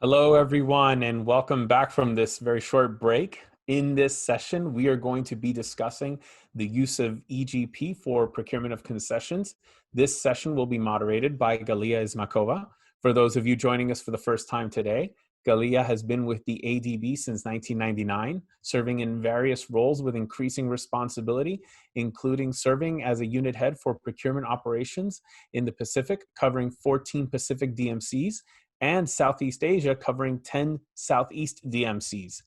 Hello, everyone, and welcome back from this very short break. In this session, we are going to be discussing the use of EGP for procurement of concessions. This session will be moderated by Galia Ismakova. For those of you joining us for the first time today, Galia has been with the ADB since 1999, serving in various roles with increasing responsibility, including serving as a unit head for procurement operations in the Pacific, covering 14 Pacific DMCs, and Southeast Asia, covering 10 Southeast DMCs.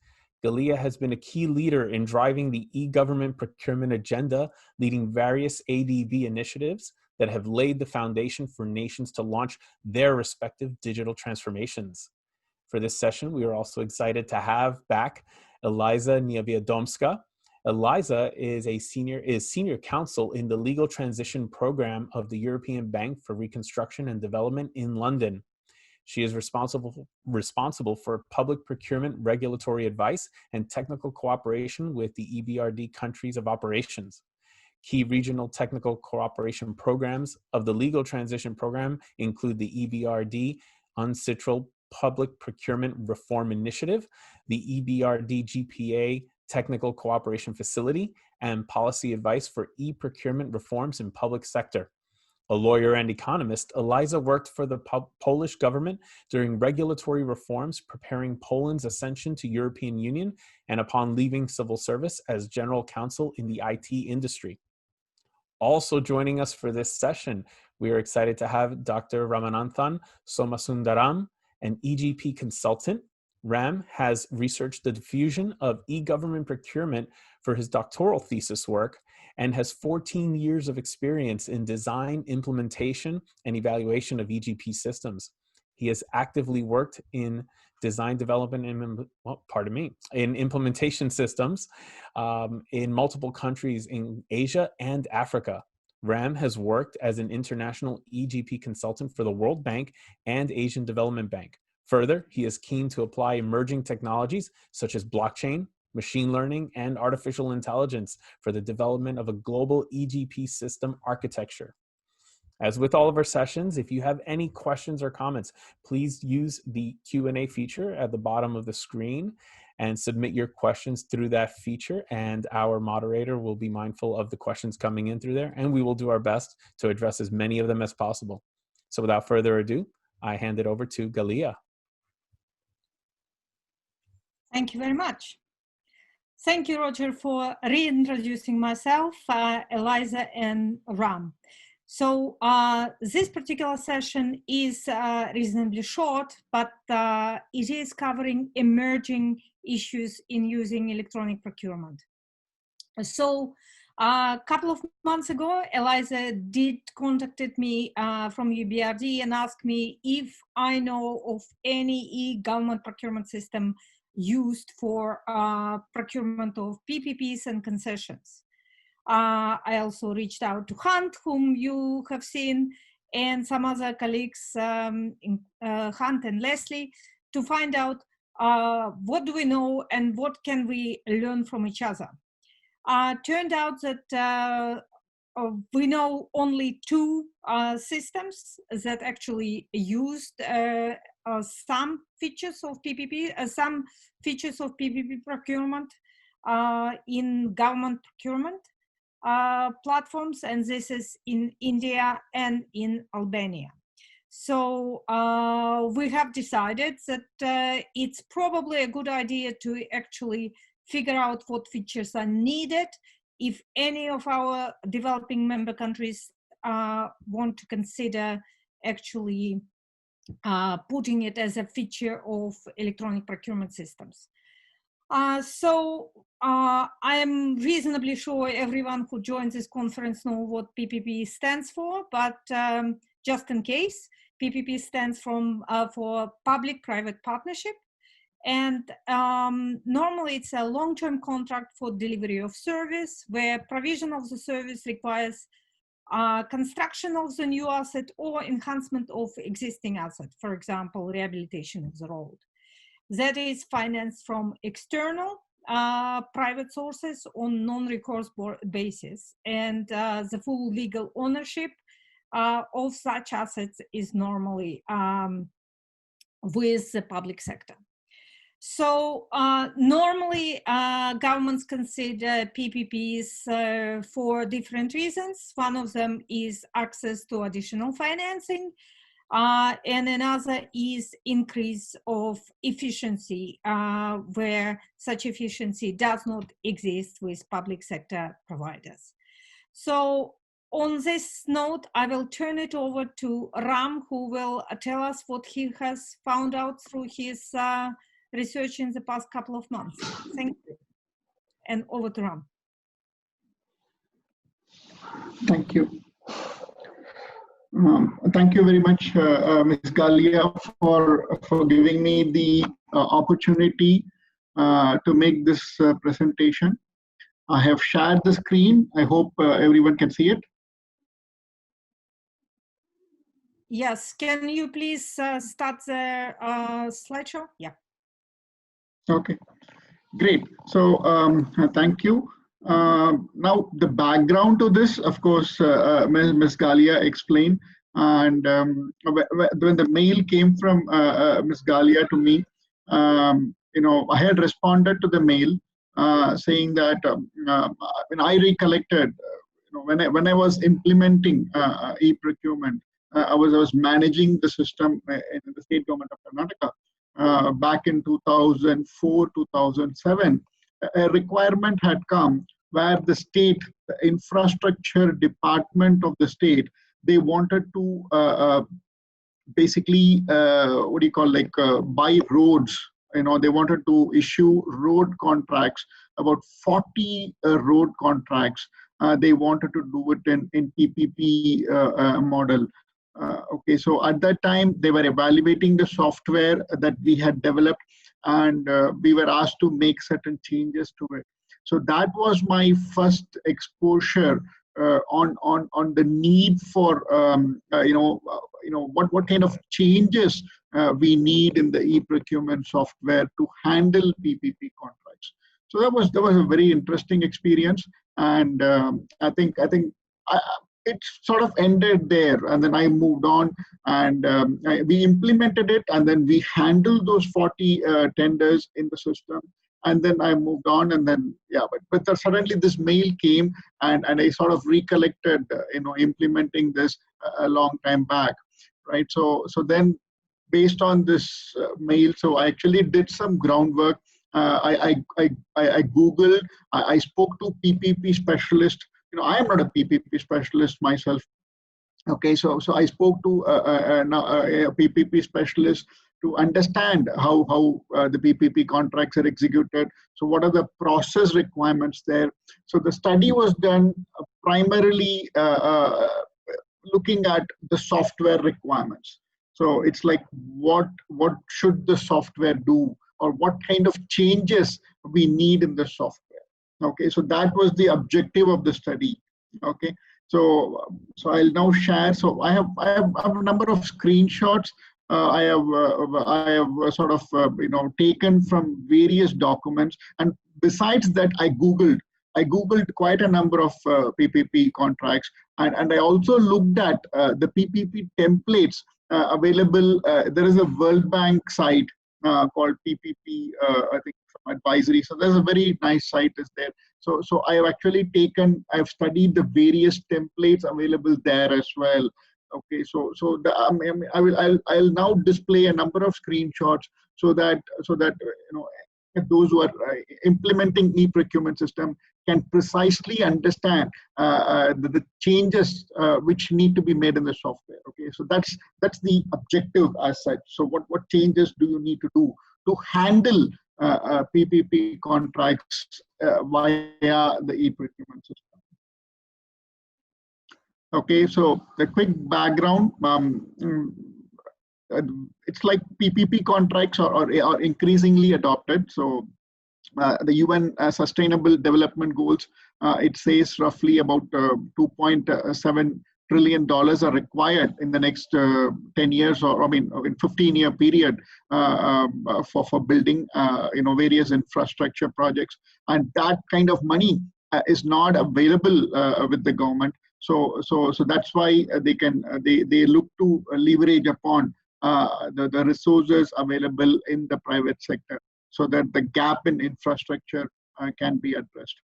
Galia has been a key leader in driving the e-government procurement agenda, leading various ADB initiatives that have laid the foundation for nations to launch their respective digital transformations. For this session, we are also excited to have back Eliza Niewiadomska. Eliza is senior counsel in the Legal Transition Program of the European Bank for Reconstruction and Development in London. She is responsible for public procurement regulatory advice and technical cooperation with the EBRD countries of operations. Key regional technical cooperation programs of the Legal Transition Program include the EBRD UNCITRAL Public Procurement Reform Initiative, the EBRD GPA Technical Cooperation Facility, and policy advice for e-procurement reforms in public sector. A lawyer and economist, Eliza worked for the Polish government during regulatory reforms, preparing Poland's ascension to European Union, and upon leaving civil service as general counsel in the IT industry. Also joining us for this session, we are excited to have Dr. Ramanathan Somasundaram, an EGP consultant. Ram has researched the diffusion of e-government procurement for his doctoral thesis work and has 14 years of experience in design, implementation, and evaluation of EGP systems. He has actively worked in design, development, and in implementation systems in multiple countries in Asia and Africa. Ram has worked as an international EGP consultant for the World Bank and Asian Development Bank. Further, he is keen to apply emerging technologies such as blockchain, machine learning, and artificial intelligence for the development of a global EGP system architecture. As with all of our sessions, if you have any questions or comments, please use the Q&A feature at the bottom of the screen and submit your questions through that feature, and our moderator will be mindful of the questions coming in through there, and we will do our best to address as many of them as possible. So without further ado, I hand it over to Galia. Thank you very much. Thank you, Roger, for reintroducing myself, Eliza, and Ram. So this particular session is reasonably short, but it is covering emerging issues in using electronic procurement. So a couple of months ago, Eliza did contacted me from EBRD and asked me if I know of any e-government procurement system used for procurement of PPPs and concessions. I also reached out to Hunt, whom you have seen, and some other colleagues, Hunt and Leslie, to find out what do we know and what can we learn from each other. Turned out that we know only two systems that actually used some features of PPP, procurement in government procurement platforms, and this is in India and in Albania. So we have decided that it's probably a good idea to actually figure out what features are needed if any of our developing member countries want to consider actually putting it as a feature of electronic procurement systems. So I am reasonably sure everyone who joins this conference knows what PPP stands for, but just in case, PPP stands for public-private partnership. And normally it's a long-term contract for delivery of service where provision of the service requires construction of the new asset or enhancement of existing asset, for example, rehabilitation of the road. That is financed from external private sources on non-recourse basis, and the full legal ownership of such assets is normally with the public sector. So normally governments consider PPPs for different reasons. One of them is access to additional financing, and another is increase of efficiency, where such efficiency does not exist with public sector providers. So on this note, I will turn it over to Ram, who will tell us what he has found out through his research in the past couple of months. Thank you. And over to Ram. Thank you. Thank you very much, Ms. Galia, for giving me the opportunity to make this presentation. I have shared the screen. I hope everyone can see it. Yes, can you please start the slideshow? Yeah. Okay, great. So thank you. Now the background to this, of course, Ms. Galia explained, and when the mail came from Ms. Galia to me, I had responded to the mail saying that when I recollected, when I was implementing e-procurement, I was managing the system in the state government of Karnataka back in 2004, 2007. A requirement had come where the state, the infrastructure department of the state, they wanted to basically, what do you call, buy roads. They wanted to issue road contracts, about 40 road contracts. They wanted to do it in PPP model. Okay, so at that time, they were evaluating the software that we had developed, and we were asked to make certain changes to it. So that was my first exposure on the need for what kind of changes we need in the e-procurement software to handle PPP contracts. So that was a very interesting experience, and I think it sort of ended there, and then I moved on, and we implemented it, and then we handled those 40 tenders in the system, and then I moved on, and then but suddenly this mail came, and I sort of recollected implementing this a long time back, right? So then based on this mail, so I actually did some groundwork. I Googled, I spoke to PPP specialists. I am not a PPP specialist myself. Okay, so I spoke to a PPP specialist to understand how the PPP contracts are executed. So what are the process requirements there? So the study was done primarily looking at the software requirements. So it's like what should the software do, or what kind of changes we need in the software. Okay, so that was the objective of the study. Okay, so I'll now share. So I have a number of screenshots. I have sort of taken from various documents, and besides that, I googled quite a number of PPP contracts, and I also looked at the PPP templates available. There is a World Bank site called PPP, I think, advisory. So there's a very nice site is there. So I have actually I've studied the various templates available there as well. Okay, so I'll now display a number of screenshots so that those who are implementing e-procurement system can precisely understand the changes which need to be made in the software. Okay, so that's the objective as such. So what changes do you need to do to handle PPP contracts via the e-procurement system? Okay, so the quick background. It's like PPP contracts are increasingly adopted. So the UN Sustainable Development Goals, it says roughly about $2.7 trillion are required in the next 10 years, or in 15-year period for building various infrastructure projects, and that kind of money is not available with the government. So that's why they look to leverage upon the resources available in the private sector, so that the gap in infrastructure can be addressed.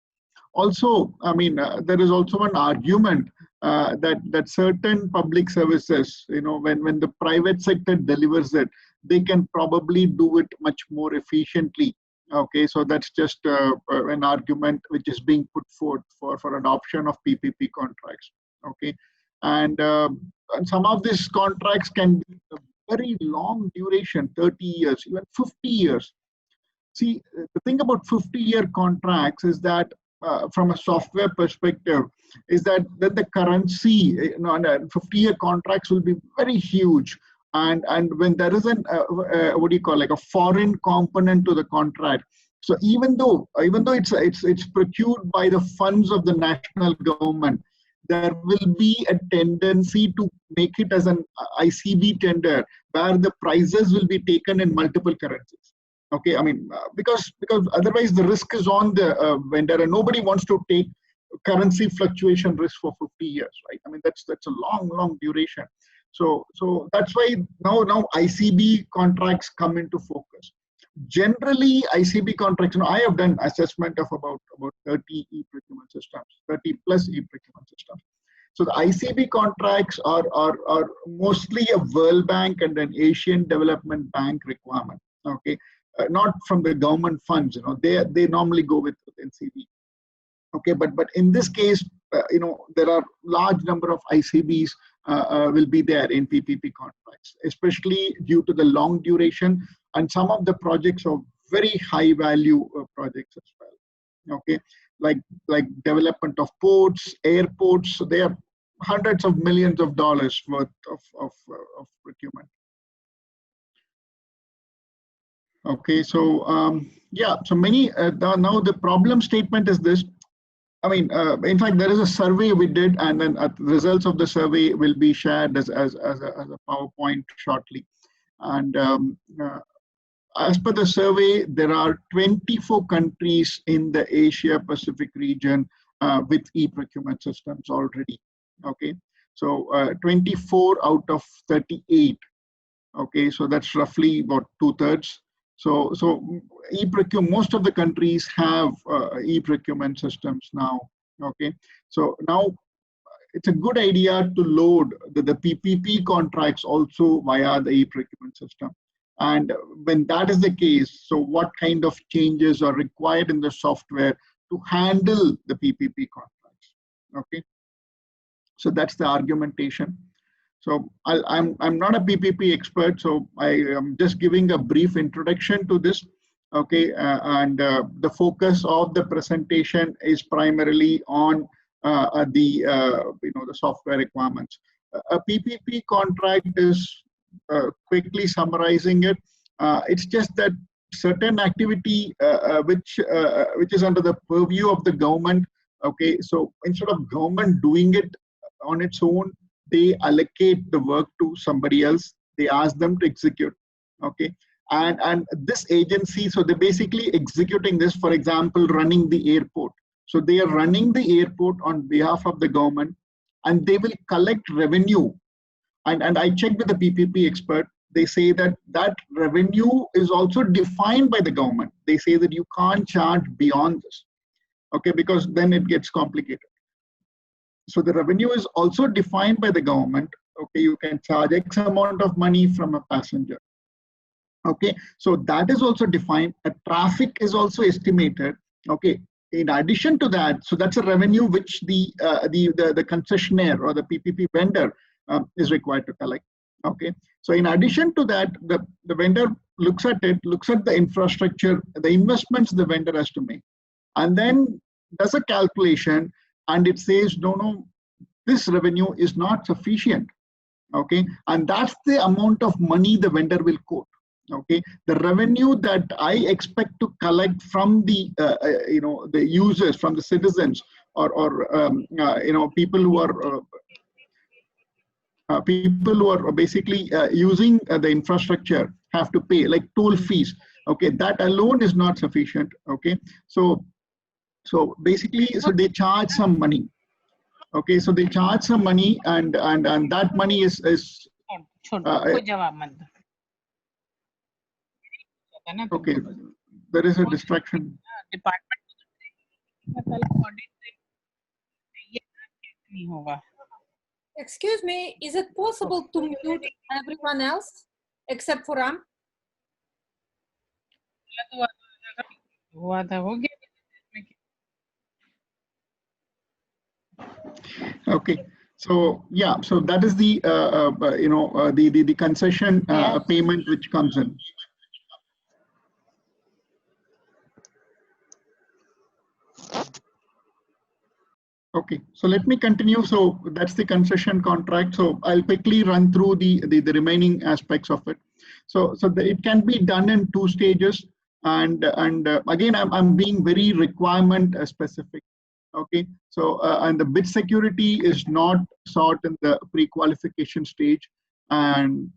Also, I mean, there is also an argument that certain public services, when the private sector delivers it, they can probably do it much more efficiently. Okay, so that's just an argument which is being put forth for adoption of PPP contracts. Okay, and some of these contracts can be a very long duration, 30 years, even 50 years. See, the thing about 50-year contracts is that from a software perspective, is that the currency, 50-year contracts will be very huge. And when there is what do you call, like a foreign component to the contract, so even though it's procured by the funds of the national government, there will be a tendency to make it as an ICB tender, where the prices will be taken in multiple currencies. Okay, I mean, because otherwise the risk is on the vendor, and nobody wants to take currency fluctuation risk for 50 years, right? I mean, that's a long duration. So that's why now ICB contracts come into focus. Generally, ICB contracts, I have done assessment of about 30 e-procurement systems, 30 plus e-procurement systems. So the ICB contracts are mostly a World Bank and an Asian Development Bank requirement. Okay. Not from the government funds, they normally go with NCB. Okay, but in this case, there are large number of ICBs will be there in PPP contracts, especially due to the long duration, and some of the projects are very high value projects as well. Okay, like development of ports, airports, so they are hundreds of millions of dollars worth of procurement. Okay, so yeah, so many now the problem statement is this. I mean, in fact, there is a survey we did, and then the results of the survey will be shared as a PowerPoint shortly. And as per the survey, there are 24 countries in the Asia Pacific region with e-procurement systems already. Okay, so 24 out of 38. Okay, so that's roughly about 2/3. So e-procurement, most of the countries have e-procurement systems now. Okay, so now it's a good idea to load the PPP contracts also via the e-procurement system. And when that is the case, so what kind of changes are required in the software to handle the PPP contracts? Okay, so that's the argumentation. So I'm not a PPP expert, so I am just giving a brief introduction to this. Okay, and the focus of the presentation is primarily on the software requirements. A PPP contract is quickly summarizing it. It's just that certain activity which is under the purview of the government. Okay, so instead of government doing it on its own, they allocate the work to somebody else. They ask them to execute. Okay, and this agency, so they're basically executing this. For example, running the airport. So they are running the airport on behalf of the government, and they will collect revenue. And I checked with the PPP expert. They say that revenue is also defined by the government. They say that you can't charge beyond this. Okay, because then it gets complicated. So the revenue is also defined by the government. Okay, you can charge X amount of money from a passenger. Okay, so that is also defined. A traffic is also estimated. Okay, in addition to that, so that's a revenue which the concessionaire or the PPP vendor is required to collect. Okay, so in addition to that, the vendor looks at the infrastructure, the investments the vendor has to make, and then does a calculation. And it says, no, this revenue is not sufficient. Okay, and that's the amount of money the vendor will quote. Okay, the revenue that I expect to collect from the the users, from the citizens, or people who are basically using the infrastructure have to pay, like toll fees. Okay, that alone is not sufficient. Okay, so basically, so they charge some money. Okay, so they charge some money, and that money is कोई जवाब मत दो ना okay, there is a distraction. Department audit ये नहीं होगा Excuse me, is it possible to mute everyone else except for Ram? हुआ था हो गया Okay, so yeah, so that is the the concession payment which comes in. Okay, so let me continue. So that's the concession contract. So I'll quickly run through the remaining aspects of it. So it can be done in 2 stages, and again I'm being very requirement specific. Okay, so and the bid security is not sought in the pre-qualification stage, and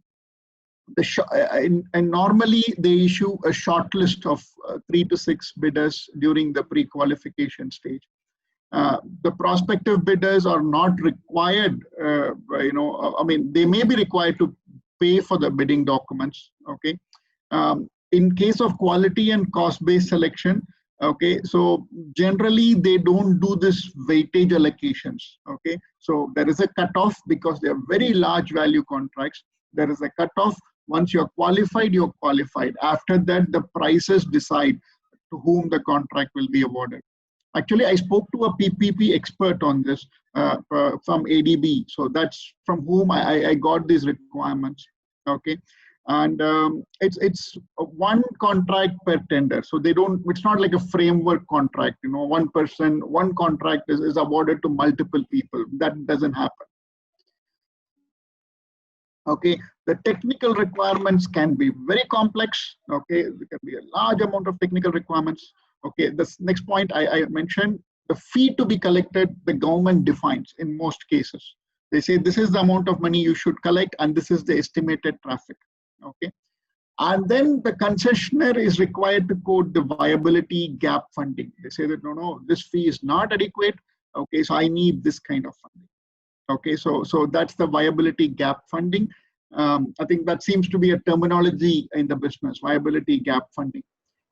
and normally they issue a short list of 3 to 6 bidders during the pre-qualification stage. The prospective bidders are not required, I mean, they may be required to pay for the bidding documents. Okay, in case of quality and cost-based selection, okay, so generally they don't do this weightage allocations. Okay, so there is a cutoff because they are very large value contracts. There is a cutoff. Once you're qualified, you're qualified. After that, the prices decide to whom the contract will be awarded. Actually, I spoke to a PPP expert on this from ADB. So that's from whom I got these requirements. Okay, and it's one contract per tender. So they don't. It's not like a framework contract. You know, one person, one contract is awarded to multiple people. That doesn't happen. Okay, the technical requirements can be very complex. Okay, there can be a large amount of technical requirements. Okay, this next point I mentioned, the fee to be collected, the government defines in most cases. They say this is the amount of money you should collect and this is the estimated traffic. Okay, and then the concessionaire is required to quote the viability gap funding. They say that no, this fee is not adequate. Okay, so I need this kind of funding. Okay, so that's the viability gap funding. I think that seems to be a terminology in the business, viability gap funding.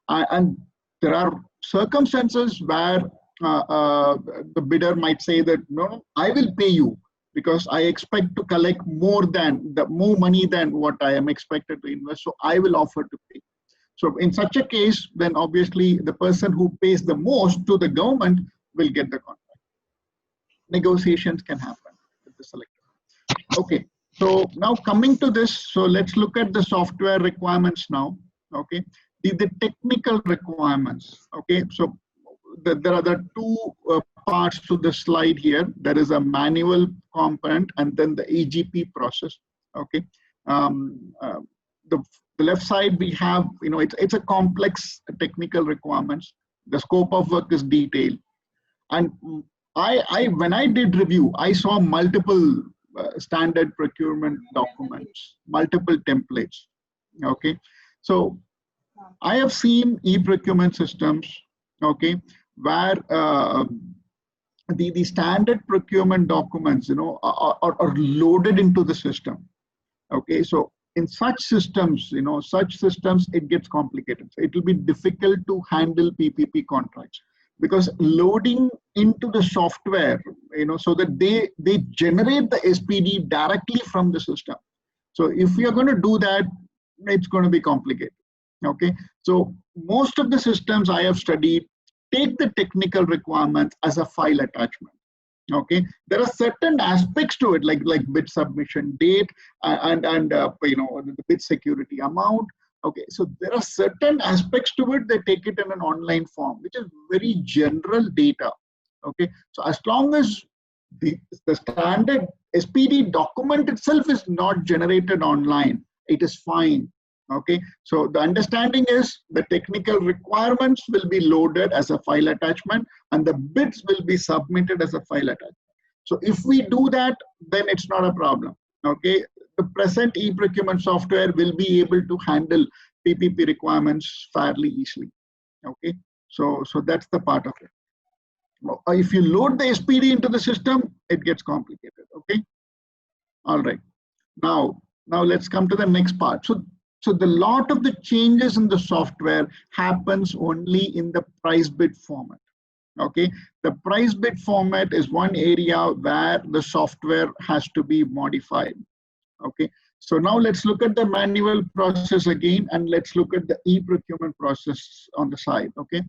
And there are circumstances where the bidder might say that no, I will pay you because I expect to collect more money than what I am expected to invest. So I will offer to pay. So in such a case, then obviously the person who pays the most to the government will get the contract. Negotiations can happen with the selector. Okay, so now coming to this, so let's look at the software requirements now. Okay, the technical requirements. Okay, so there are the 2 parts to the slide here. There is a manual component and then the EGP process. Okay, the left side we have, it's a complex technical requirements. The scope of work is detailed, and when I did review, I saw multiple standard procurement documents, multiple templates. Okay, so I have seen e-procurement systems, okay, where the standard procurement documents, are loaded into the system. Okay, so in such systems, it gets complicated. So it will be difficult to handle PPP contracts because loading into the software, so that they generate the SPD directly from the system. So if we are going to do that, it's going to be complicated. Okay, so most of the systems I have studied take the technical requirements as a file attachment. Okay, there are certain aspects to it, like bid submission date and the bid security amount. Okay, so there are certain aspects to it. They take it in an online form, which is very general data. Okay, so as long as the standard SPD document itself is not generated online, it is fine. Okay, so the understanding is the technical requirements will be loaded as a file attachment and the bids will be submitted as a file attachment. So if we do that, then it's not a problem. Okay, the present e-procurement software will be able to handle PPP requirements fairly easily. Okay, so that's the part of it. If you load the SPD into the system, it gets complicated. Okay, all right. Now Now let's come to the next part. So the lot of the changes in the software happens only in the price bid format. Okay, the price bid format is one area where the software has to be modified. Okay, so now let's look at the manual process again, and let's look at the e-procurement process on the side. Okay,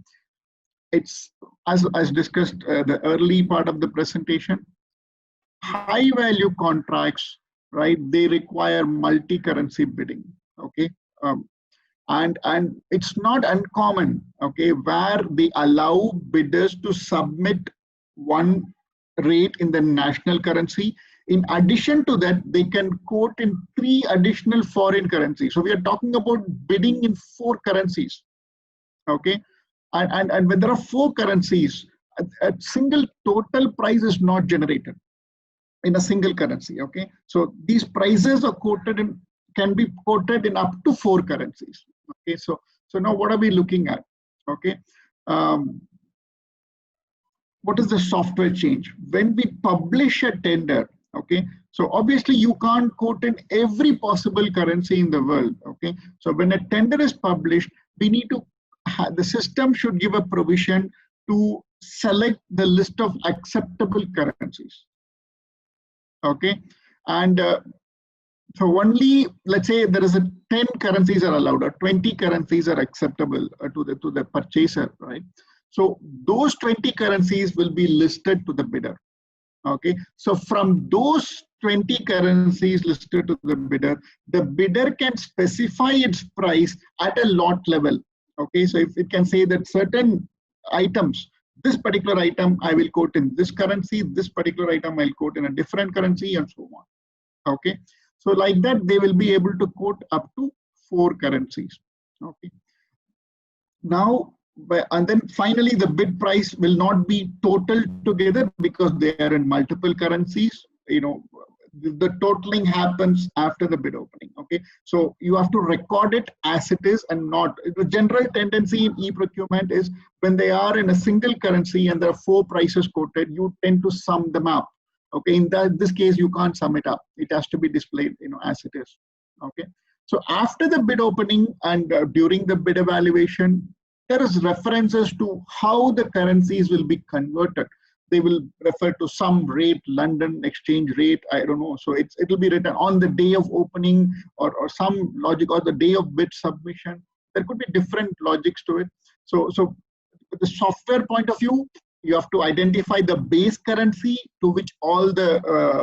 it's as discussed the early part of the presentation. High value contracts, right? They require multi-currency bidding. Okay, and it's not uncommon, okay, where they allow bidders to submit one rate in the national currency. In addition to that, they can quote in 3 additional foreign currencies. So we are talking about bidding in 4 currencies. Okay, and when there are 4 currencies, a single total price is not generated in a single currency. Okay, so these prices are quoted in, can be quoted in up to 4 currencies. Okay, so now what are we looking at? Okay, what is the software change when we publish a tender? Okay, so obviously you can't quote in every possible currency in the world. Okay, so when a tender is published, we need to the system should give a provision to select the list of acceptable currencies. Okay, and so only, let's say there is a 10 currencies are allowed or 20 currencies are acceptable to the purchaser, right? So those 20 currencies will be listed to the bidder. Okay, so from those 20 currencies listed to the bidder can specify its price at a lot level. Okay, so if it can say that certain items, this particular item I will quote in this currency, this particular item I'll quote in a different currency, and so on. Okay, so like that they will be able to quote up to 4 currencies. Okay, now and then finally the bid price will not be total together because they are in multiple currencies. You know, the totaling happens after the bid opening. Okay, so you have to record it as it is, and not the general tendency in e-procurement is when they are in a single currency and there are 4 prices quoted, you tend to sum them up. Okay, in this case you can't sum it up, it has to be displayed, you know, as it is. Okay, so after the bid opening and during the bid evaluation, there is references to how the currencies will be converted. They will refer to some rate, London exchange rate, I don't know. So it will be written on the day of opening or some logic, or the day of bid submission. There could be different logics to it. So the software point of view, you have to identify the base currency to which all the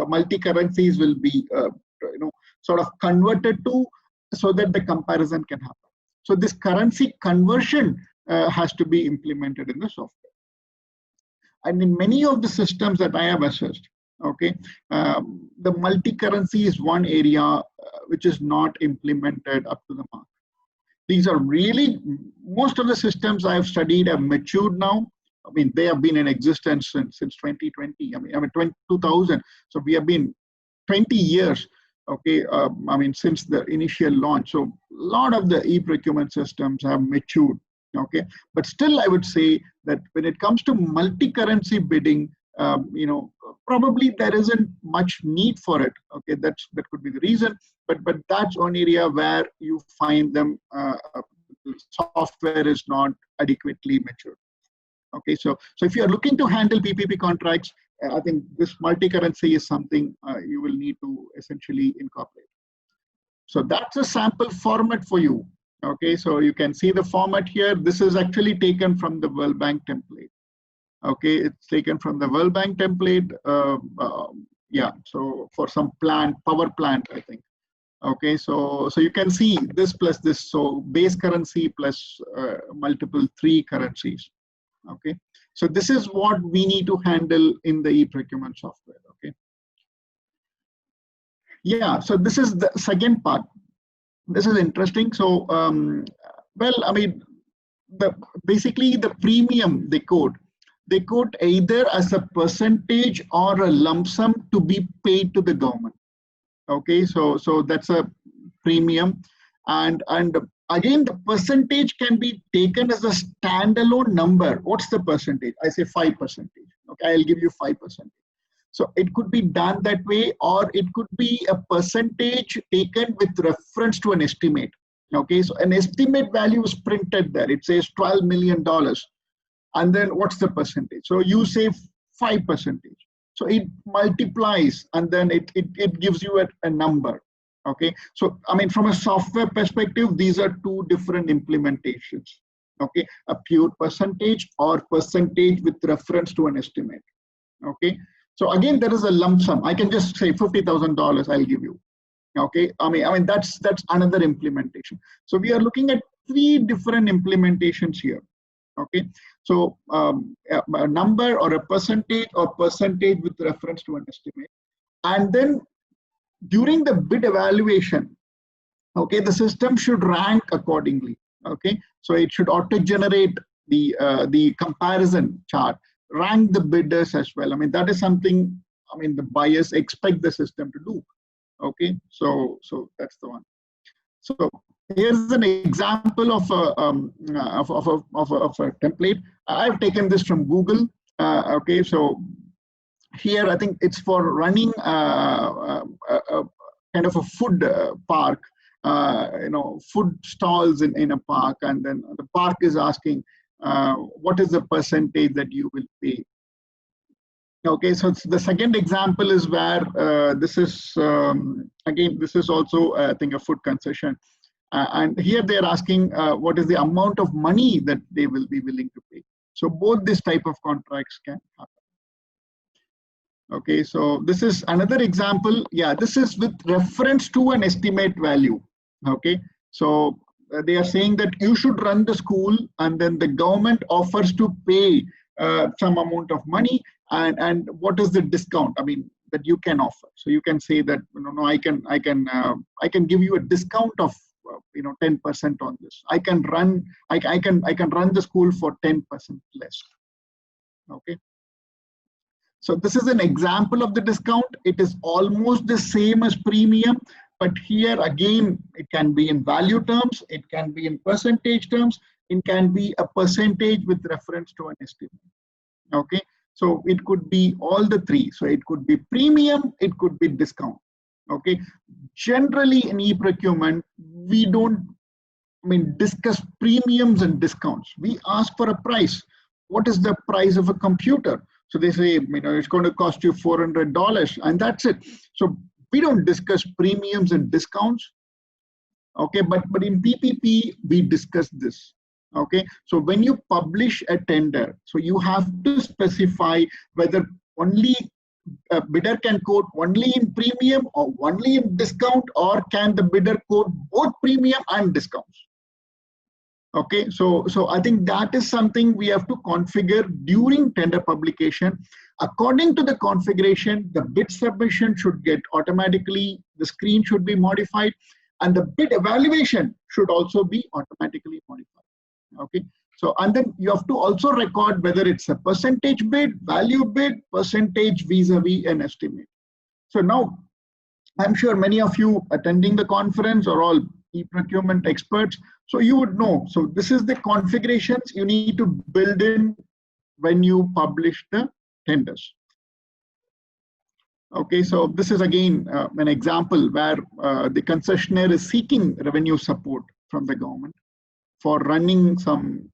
multi-currencies will be sort of converted to, so that the comparison can happen. So this currency conversion has to be implemented in the software. And in many of the systems that I have assessed, okay, the multi-currency is one area which is not implemented up to the mark. These are really, most of the systems I have studied have matured now. I mean, they have been in existence since 2020. I mean 2000. So we have been 20 years. Okay, I mean, since the initial launch. So a lot of the e-procurement systems have matured. Okay, but still I would say that when it comes to multi-currency bidding, probably there isn't much need for it. Okay, that could be the reason, but that's one area where you find them software is not adequately matured. Okay, so if you are looking to handle PPP contracts, I think this multi-currency is something you will need to essentially incorporate. So that's a sample format for you. Okay, so you can see the format here. This is actually taken from the World Bank template. Okay, it's taken from the World Bank template. Yeah, so for some power plant, I think. Okay, so you can see this plus this. So base currency plus multiple 3 currencies. Okay, so this is what we need to handle in the e-procurement software. Okay. Yeah, so this is the second part. This is interesting. So, well, I mean, basically the premium they quote either as a percentage or a lump sum to be paid to the government. Okay, so that's a premium, and again the percentage can be taken as a standalone number. What's the percentage? I say 5%. Okay, I'll give you 5%. So it could be done that way, or it could be a percentage taken with reference to an estimate. Okay, so an estimate value is printed there. It says $12 million. And then what's the percentage? So you say 5%. So it multiplies and then it gives you a number. Okay, so I mean, from a software perspective, these are two different implementations. Okay, a pure percentage or percentage with reference to an estimate. Okay, so again, there is a lump sum. I can just say $50,000 I'll give you. Okay, I mean that's another implementation. So we are looking at three different implementations here. Okay, so a number or a percentage or percentage with reference to an estimate, and then during the bid evaluation, okay, the system should rank accordingly. Okay, so it should auto generate the comparison chart, rank the bidders as well. I mean, that is something, I mean, the buyers expect the system to do. Okay, so that's the one. So here's an example of a template. I've taken this from Google. Okay, so here I think it's for running a kind of a food park, food stalls in a park, and then the park is asking what is the percentage that you will pay. Okay, so the second example is where this is, again, this is also, I think, a food concession. And here they're asking what is the amount of money that they will be willing to pay. So both this type of contracts can happen. Okay, so this is another example. Yeah, this is with reference to an estimate value. Okay, so they are saying that you should run the school and then the government offers to pay some amount of money. And what is the discount? I mean, that you can offer. So you can say that, no, I can give you a discount of 10% on this. I can run the school for 10% less. Okay. So this is an example of the discount. It is almost the same as premium, but here again, it can be in value terms, it can be in percentage terms, it can be a percentage with reference to an estimate. Okay. So it could be all the three. So it could be premium, it could be discount. Okay. Generally in e-procurement, we don't discuss premiums and discounts. We ask for a price. What is the price of a computer? So they say, it's going to cost you $400 and that's it. So we don't discuss premiums and discounts. Okay. But in PPP, we discuss this. Okay, so when you publish a tender, so you have to specify whether only a bidder can quote only in premium or only in discount, or can the bidder quote both premium and discounts. Okay, so I think that is something we have to configure during tender publication. According to the configuration, the bid submission should get automatically, the screen should be modified, and the bid evaluation should also be automatically modified. Okay, so and then you have to also record whether it's a percentage bid, value bid, percentage vis-a-vis an estimate. So now I'm sure many of you attending the conference are all e-procurement experts, so you would know. So this is the configurations you need to build in when you publish the tenders. Okay, so this is again an example where the concessionaire is seeking revenue support from the government for running some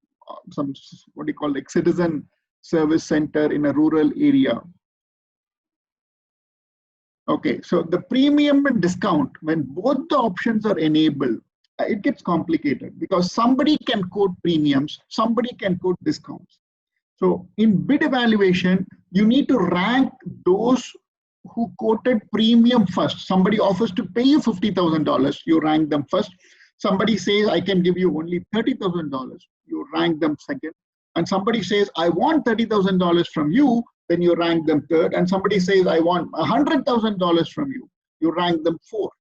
what do you call, like, citizen service center in a rural area. Okay, so the premium and discount, when both the options are enabled, it gets complicated because somebody can quote premiums, somebody can quote discounts. So in bid evaluation, you need to rank those who quoted premium first. Somebody offers to pay you $50,000, you rank them first. Somebody says, I can give you only $30,000, you rank them second. And somebody says, I want $30,000 from you, then you rank them third. And somebody says, I want $100,000 from you, you rank them fourth.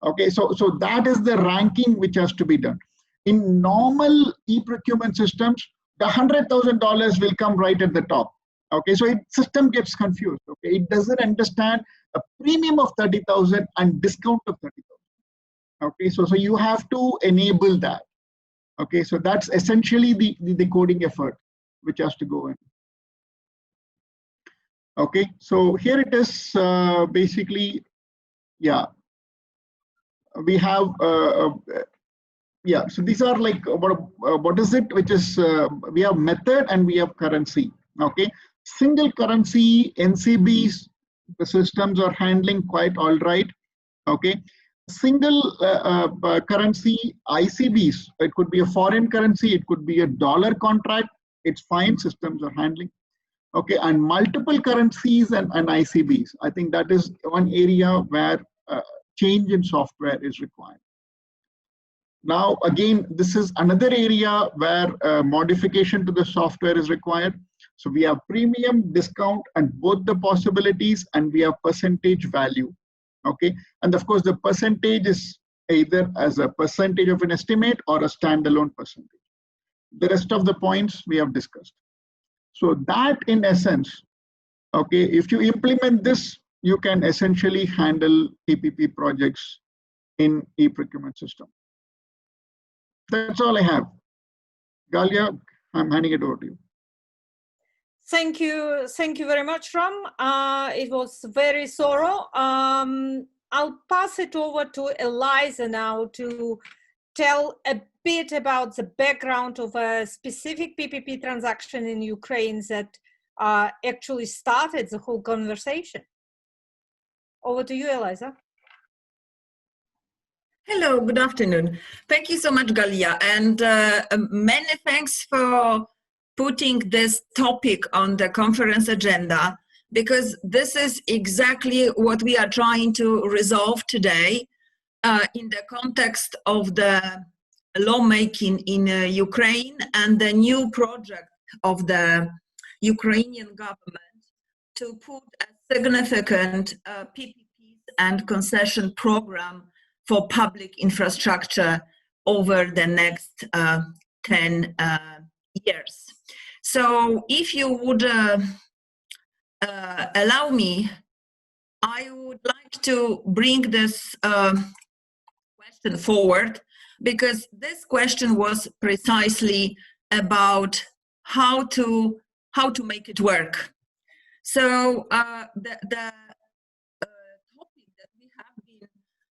Okay, so that is the ranking which has to be done. In normal e-procurement systems, the $100,000 will come right at the top. Okay, so system gets confused. Okay, it doesn't understand a premium of 30,000 and discount of 30,000. Okay, so you have to enable that. Okay, so that's essentially the coding effort which has to go in. Okay, so here it is basically, yeah, we have, yeah, so these are like, what is it, which is, we have method and we have currency, okay. Single currency NCBs, the systems are handling quite all right, okay. Single currency ICBs, it could be a foreign currency, it could be a dollar contract, it's fine, systems are handling. Okay, and multiple currencies and ICBs. I think that is one area where change in software is required. Now, again, this is another area where modification to the software is required. So we have premium, discount, and both the possibilities, and we have percentage value. Okay, and of course, the percentage is either as a percentage of an estimate or a standalone percentage. The rest of the points we have discussed. So that in essence, okay, if you implement this, you can essentially handle PPP projects in e-procurement system. That's all I have. Galia, I'm handing it over to you. Thank you very much, Ram. It was very thorough. I'll pass it over to Eliza now to tell a bit about the background of a specific PPP transaction in Ukraine that actually started the whole conversation. Over to you, Eliza. Hello, good afternoon. Thank you so much, Galia, and many thanks for putting this topic on the conference agenda, because this is exactly what we are trying to resolve today in the context of the lawmaking in Ukraine and the new project of the Ukrainian government to put a significant PPPs and concession program for public infrastructure over the next 10 years. So if you would allow me, I would like to bring this question forward, because this question was precisely about how to make it work. So the topic that we have been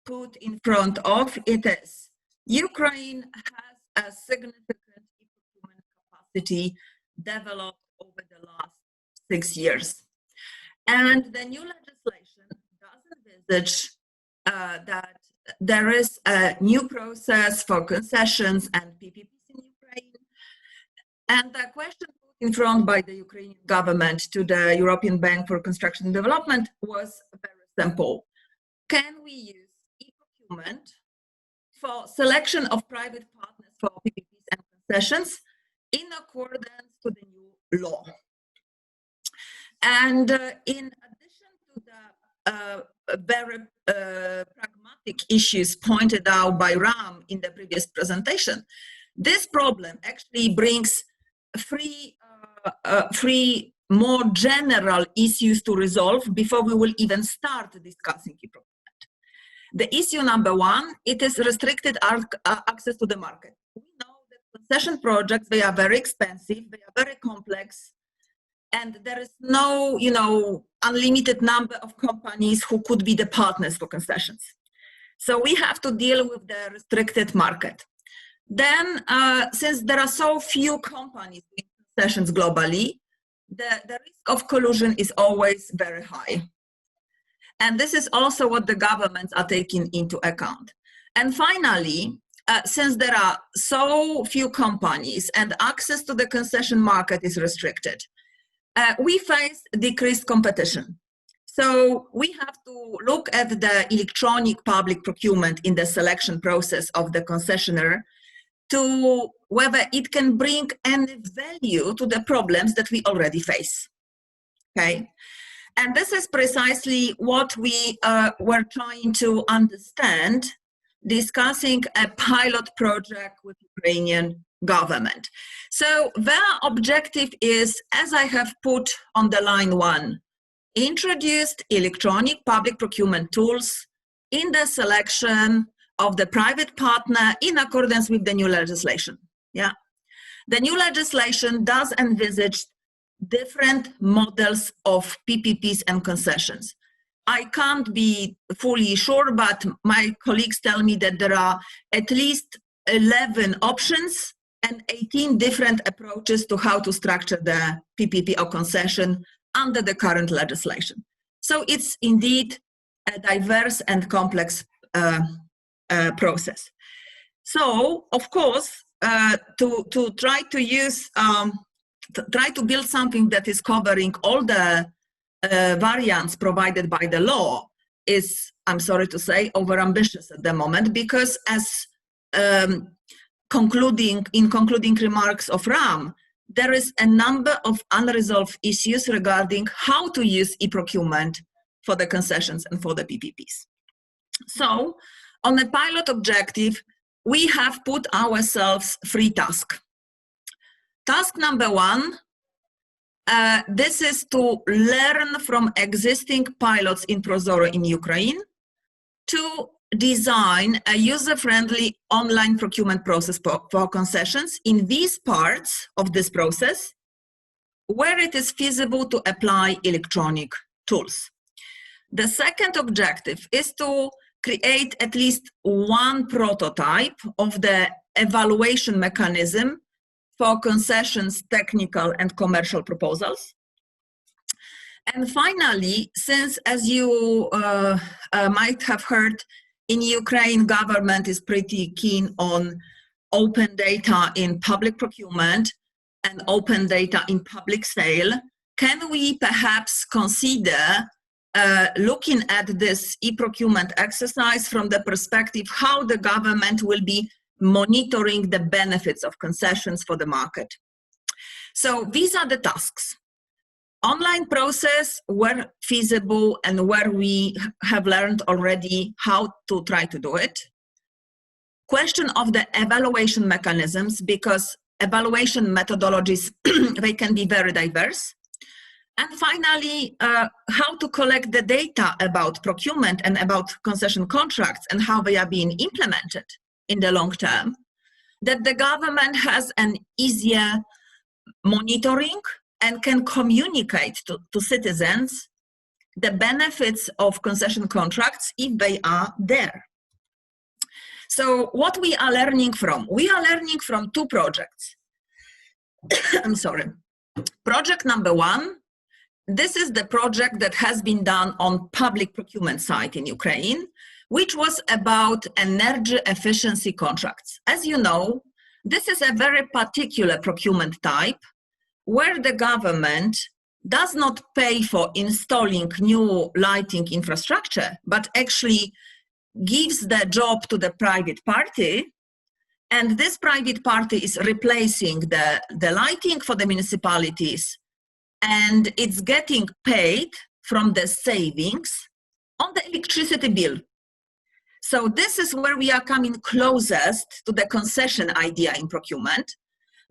put in front of it is Ukraine has a significant procurement capacity developed over the last 6 years. And the new legislation does envisage that there is a new process for concessions and PPPs in Ukraine. And the question put in front by the Ukrainian government to the European Bank for Construction and Development was very simple. Can we use e-procurement for selection of private partners for PPPs and concessions in accordance to the new law? And in addition to the very pragmatic issues pointed out by Ram in the previous presentation, this problem actually brings three more general issues to resolve before we will even start discussing e-procurement. The issue number one, it is restricted access to the market. We know that concession projects, they are very expensive, they are very complex, and there is no, unlimited number of companies who could be the partners for concessions. So we have to deal with the restricted market. Then, since there are so few companies doing concessions globally, the risk of collusion is always very high. And this is also what the governments are taking into account. And finally, since there are so few companies and access to the concession market is restricted, we face decreased competition. So we have to look at the electronic public procurement in the selection process of the concessionaire to whether it can bring any value to the problems that we already face. Okay, and this is precisely what we were trying to understand, discussing a pilot project with Ukrainian government. So their objective is, as I have put on the line one, introduced electronic public procurement tools in the selection of the private partner in accordance with the new legislation. Yeah, the new legislation does envisage different models of PPPs and concessions. I can't be fully sure, but my colleagues tell me that there are at least 11 options and 18 different approaches to how to structure the PPP or concession under the current legislation. So it's indeed a diverse and complex process. So, of course, to try to use, try to build something that is covering all the variants provided by the law is, I'm sorry to say, overambitious at the moment, because as concluding remarks of Ram, there is a number of unresolved issues regarding how to use e-procurement for the concessions and for the PPPs. So, on a pilot objective, we have put ourselves 3 tasks. Task number 1, this is to learn from existing pilots in Prozoro in Ukraine to design a user-friendly online procurement process for concessions in these parts of this process where it is feasible to apply electronic tools. The second objective is to create at least one prototype of the evaluation mechanism for concessions, technical and commercial proposals. And finally, since, as you might have heard, in Ukraine, government is pretty keen on open data in public procurement and open data in public sale, can we perhaps consider looking at this e-procurement exercise from the perspective how the government will be monitoring the benefits of concessions for the market? So these are the tasks. Online process where feasible and where we have learned already how to try to do it. Question of the evaluation mechanisms, because evaluation methodologies, they can be very diverse. And finally, how to collect the data about procurement and about concession contracts and how they are being implemented in the long term, that the government has an easier monitoring and can communicate to citizens the benefits of concession contracts if they are there. So what we are learning from? We are learning from 2 projects. I'm sorry. Project number 1, this is the project that has been done on public procurement side in Ukraine, which was about energy efficiency contracts. As you know, this is a very particular procurement type where the government does not pay for installing new lighting infrastructure, but actually gives the job to the private party, and this private party is replacing the lighting for the municipalities, and it's getting paid from the savings on the electricity bill. So this is where we are coming closest to the concession idea in procurement,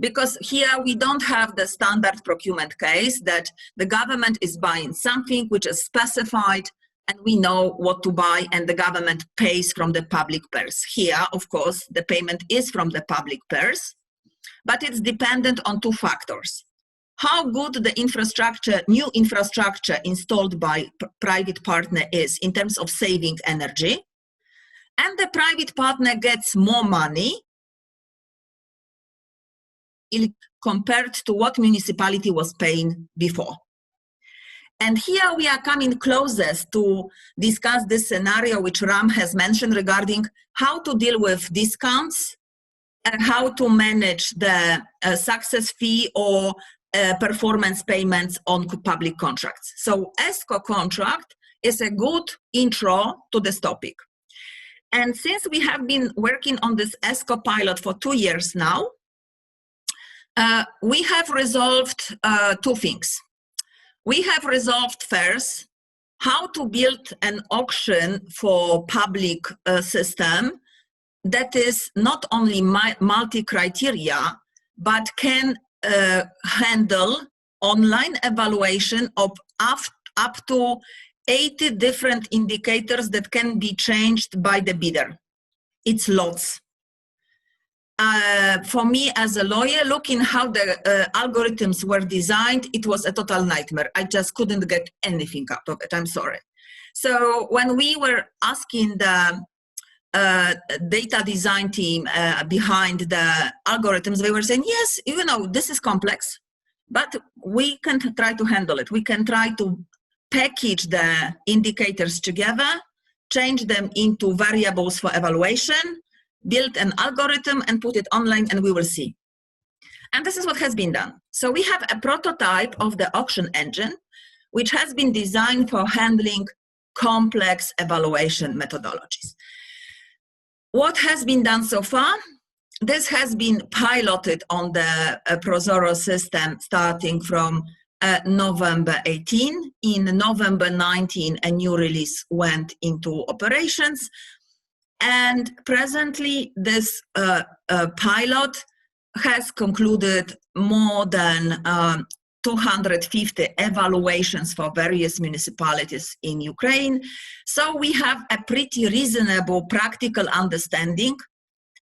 because here we don't have the standard procurement case that the government is buying something which is specified and we know what to buy and the government pays from the public purse. Here, of course, the payment is from the public purse, but it's dependent on 2 factors. How good the infrastructure, new infrastructure installed by private partner is in terms of saving energy, and the private partner gets more money compared to what municipality was paying before. And here we are coming closest to discuss this scenario which Ram has mentioned regarding how to deal with discounts and how to manage the success fee or performance payments on public contracts. So ESCO contract is a good intro to this topic. And since we have been working on this ESCO pilot for 2 years now, we have resolved 2 things. We have resolved first how to build an auction for public system that is not only multi-criteria, but can handle online evaluation of up to 80 different indicators that can be changed by the bidder. It's lots. for me as a lawyer, looking how the algorithms were designed, it was a total nightmare. I just couldn't get anything out of it. I'm sorry. So when we were asking the data design team behind the algorithms, they were saying, yes, you know, this is complex, but we can try to handle it. We can try to package the indicators together, change them into variables for evaluation, build an algorithm and put it online, and we will see. And this is what has been done. So we have a prototype of the auction engine, which has been designed for handling complex evaluation methodologies. What has been done so far? This has been piloted on the Prozoro system starting from November 18. In November 19, a new release went into operations. And presently, this pilot has concluded more than 250 evaluations for various municipalities in Ukraine. So we have a pretty reasonable practical understanding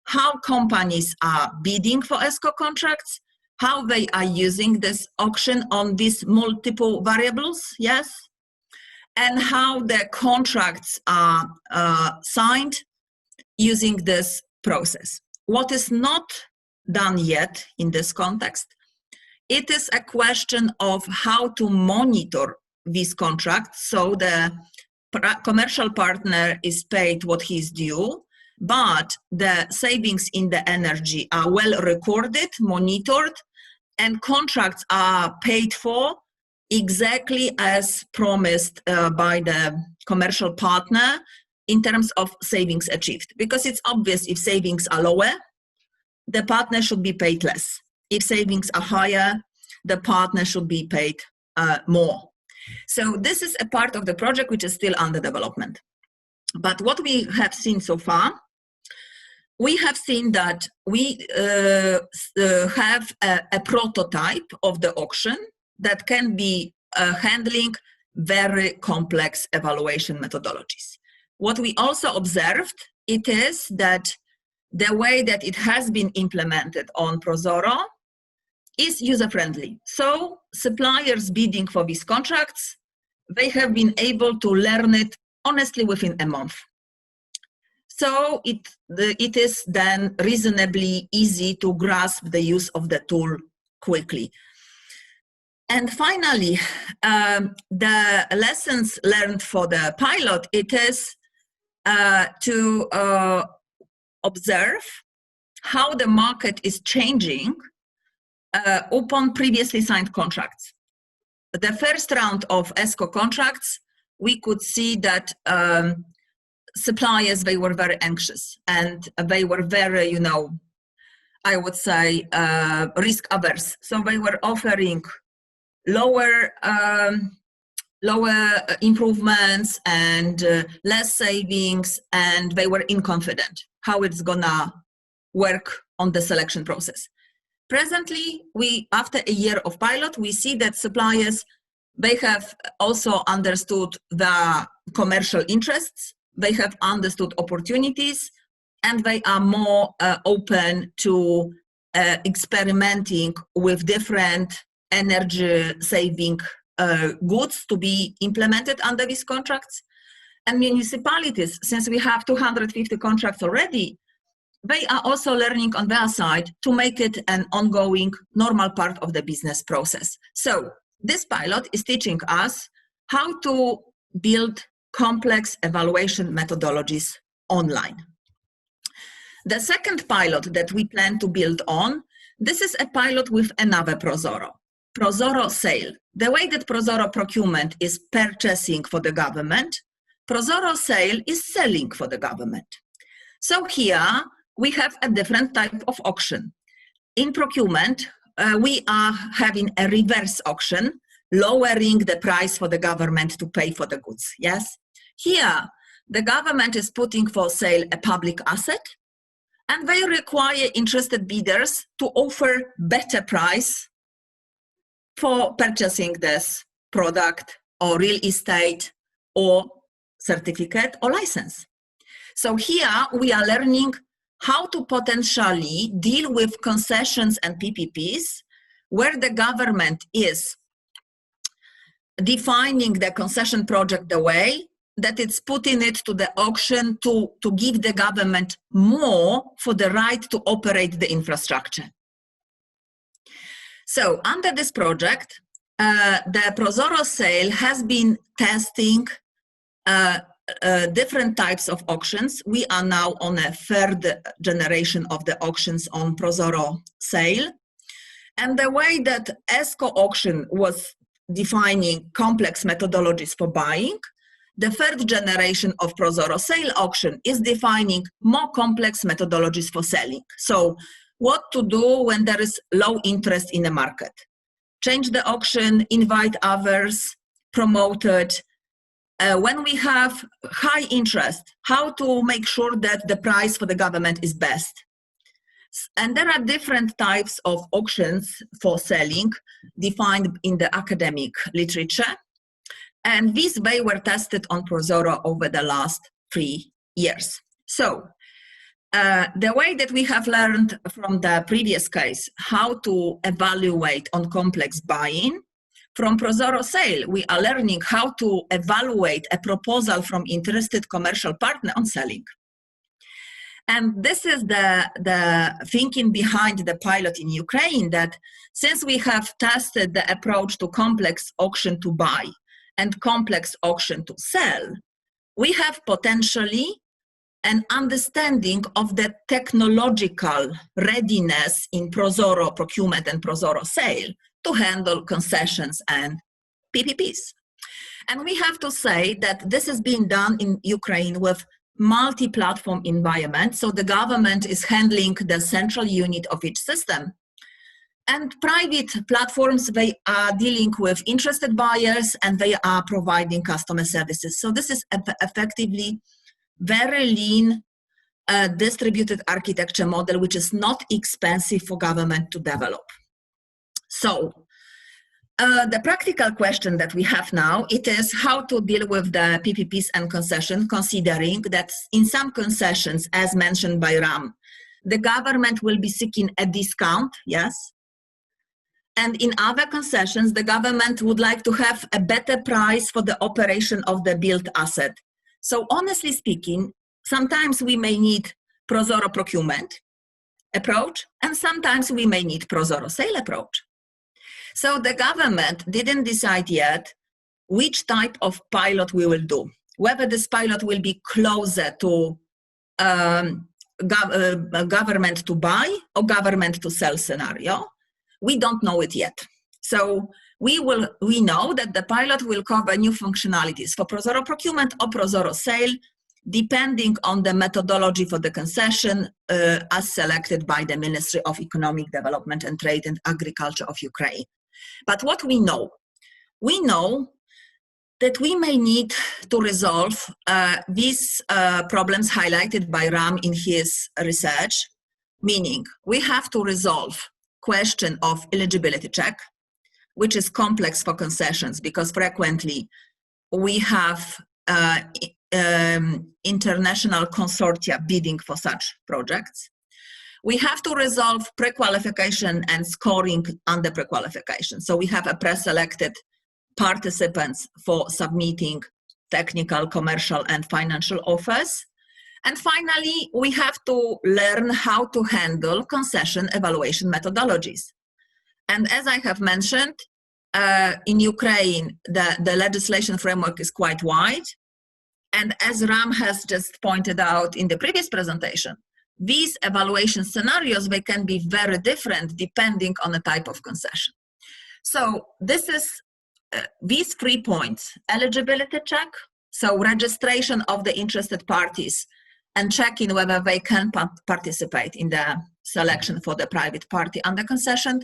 how companies are bidding for ESCO contracts, how they are using this auction on these multiple variables, yes, and how the contracts are signed using this process. What is not done yet in this context, it is a question of how to monitor these contracts so the commercial partner is paid what he is due, but the savings in the energy are well recorded, monitored, and contracts are paid for exactly as promised by the commercial partner in terms of savings achieved. Because it's obvious if savings are lower, the partner should be paid less. If savings are higher, the partner should be paid more. So this is a part of the project which is still under development. But what we have seen so far, we have seen that we have a prototype of the auction that can be handling very complex evaluation methodologies. What we also observed, it is that the way that it has been implemented on Prozoro is user-friendly. So suppliers bidding for these contracts, they have been able to learn it honestly within a month. So it is then reasonably easy to grasp the use of the tool quickly. And finally, the lessons learned for the pilot, it is to observe how the market is changing upon previously signed contracts. The first round of ESCO contracts, we could see that suppliers, they were very anxious and they were very, you know, I would say risk averse. So they were offering lower improvements and less savings, and they were inconfident how it's gonna work on the selection process. Presently, after a year of pilot, we see that suppliers, they have also understood the commercial interests, they have understood opportunities, and they are more open to experimenting with different energy saving goods to be implemented under these contracts. And municipalities, since we have 250 contracts already, they are also learning on their side to make it an ongoing, normal part of the business process. So this pilot is teaching us how to build complex evaluation methodologies online. The second pilot that we plan to build on, this is a pilot with another Prozoro. Prozoro Sale. The way that Prozoro Procurement is purchasing for the government, Prozoro Sale is selling for the government. So here we have a different type of auction. In procurement, we are having a reverse auction, lowering the price for the government to pay for the goods, yes? Here, the government is putting for sale a public asset, and they require interested bidders to offer better price for purchasing this product or real estate or certificate or license. So here we are learning how to potentially deal with concessions and PPPs where the government is defining the concession project the way that it's putting it to the auction to give the government more for the right to operate the infrastructure. So under this project, the Prozoro sale has been testing different types of auctions. We are now on a third generation of the auctions on Prozoro sale. And the way that ESCO auction was defining complex methodologies for buying, the third generation of Prozoro sale auction is defining more complex methodologies for selling. So what to do when there is low interest in the market? Change the auction, invite others, promote it. When we have high interest, how to make sure that the price for the government is best. And there are different types of auctions for selling defined in the academic literature. And these they were tested on Prozoro over the last 3 years. So the way that we have learned from the previous case how to evaluate on complex buying, from Prozoro sale, we are learning how to evaluate a proposal from interested commercial partner on selling. And this is the thinking behind the pilot in Ukraine, that since we have tested the approach to complex auction to buy and complex auction to sell, we have potentially an understanding of the technological readiness in Prozoro procurement and Prozoro sale to handle concessions and PPPs. And we have to say that this is being done in Ukraine with multi-platform environment. So the government is handling the central unit of each system. And private platforms, they are dealing with interested buyers and they are providing customer services. So this is effectively very lean distributed architecture model, which is not expensive for government to develop. So the practical question that we have now, it is how to deal with the PPPs and concession, considering that in some concessions, as mentioned by Ram, the government will be seeking a discount, yes? And in other concessions, the government would like to have a better price for the operation of the built asset. So honestly speaking, sometimes we may need Prozoro procurement approach, and sometimes we may need Prozoro sale approach. So the government didn't decide yet which type of pilot we will do, whether this pilot will be closer to government to buy or government to sell scenario. We don't know it yet. So we know that the pilot will cover new functionalities for Prozoro procurement or Prozoro sale, depending on the methodology for the concession as selected by the Ministry of Economic Development and Trade and Agriculture of Ukraine. But what we know that we may need to resolve these problems highlighted by Ram in his research, meaning we have to resolve question of eligibility check, which is complex for concessions because frequently we have international consortia bidding for such projects. We have to resolve pre-qualification and scoring under pre-qualification. So we have a pre-selected participants for submitting technical, commercial, and financial offers. And finally, we have to learn how to handle concession evaluation methodologies. And as I have mentioned, in Ukraine, the legislation framework is quite wide. And as Ram has just pointed out in the previous presentation, these evaluation scenarios, they can be very different depending on the type of concession. So this is these 3 points: eligibility check, so registration of the interested parties and checking whether they can participate in the selection for the private party under concession,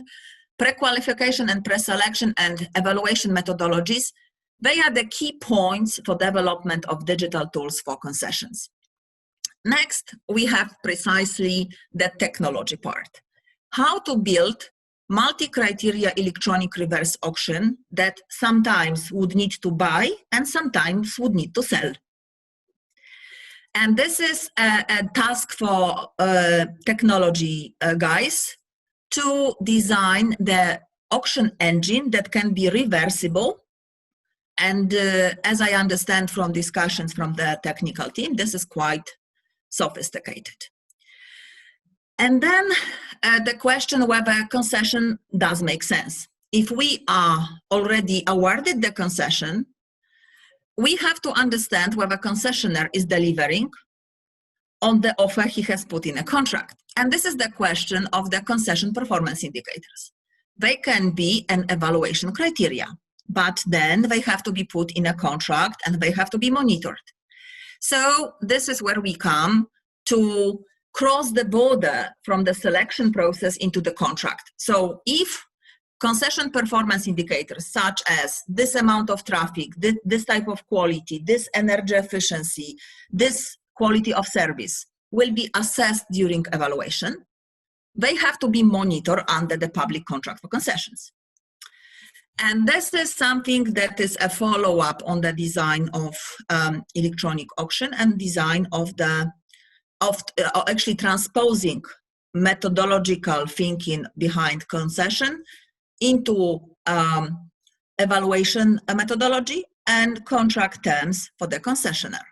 pre-qualification and pre-selection and evaluation methodologies. They are the key points for development of digital tools for concessions. Next, we have precisely the technology part. How to build multi-criteria electronic reverse auction that sometimes would need to buy and sometimes would need to sell. And this is a task for technology guys to design the auction engine that can be reversible. And as I understand from discussions from the technical team, this is quite sophisticated. And then the question whether concession does make sense. If we are already awarded the concession, we have to understand whether concessionaire is delivering on the offer he has put in a contract. And this is the question of the concession performance indicators. They can be an evaluation criteria, but then they have to be put in a contract and they have to be monitored. So this is where we come to cross the border from the selection process into the contract. So if concession performance indicators such as this amount of traffic, this type of quality, this energy efficiency, this quality of service will be assessed during evaluation, they have to be monitored under the public contract for concessions. And this is something that is a follow-up on the design of electronic auction and design of actually transposing methodological thinking behind concession into evaluation methodology and contract terms for the concessionaire.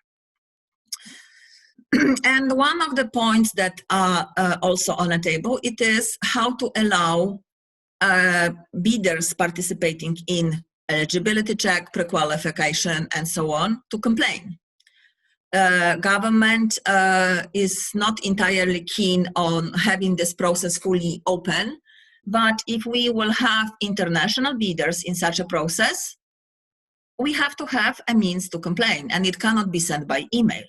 And one of the points that are also on the table, it is how to allow bidders participating in eligibility check, pre-qualification, and so on to complain. Government is not entirely keen on having this process fully open, but if we will have international bidders in such a process, we have to have a means to complain, and it cannot be sent by email.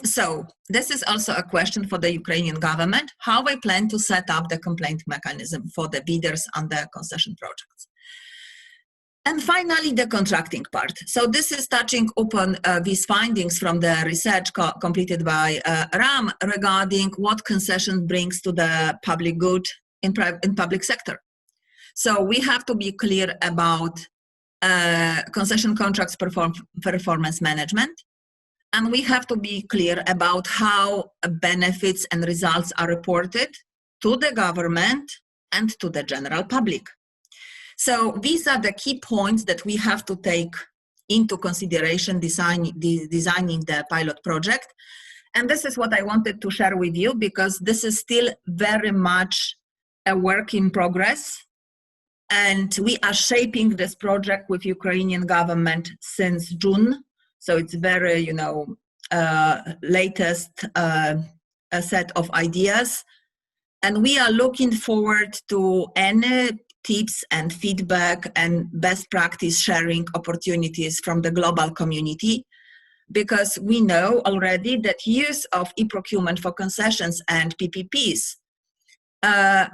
So this is also a question for the Ukrainian government, how they plan to set up the complaint mechanism for the bidders on the concession projects. And finally, the contracting part. So this is touching upon these findings from the research completed by RAM regarding what concession brings to the public good in public sector. So we have to be clear about concession contracts performance management. And we have to be clear about how benefits and results are reported to the government and to the general public. So these are the key points that we have to take into consideration designing the pilot project. And this is what I wanted to share with you, because this is still very much a work in progress. And we are shaping this project with Ukrainian government since June. So it's very, latest set of ideas. And we are looking forward to any tips and feedback and best practice sharing opportunities from the global community, because we know already that use of e-procurement for concessions and PPPs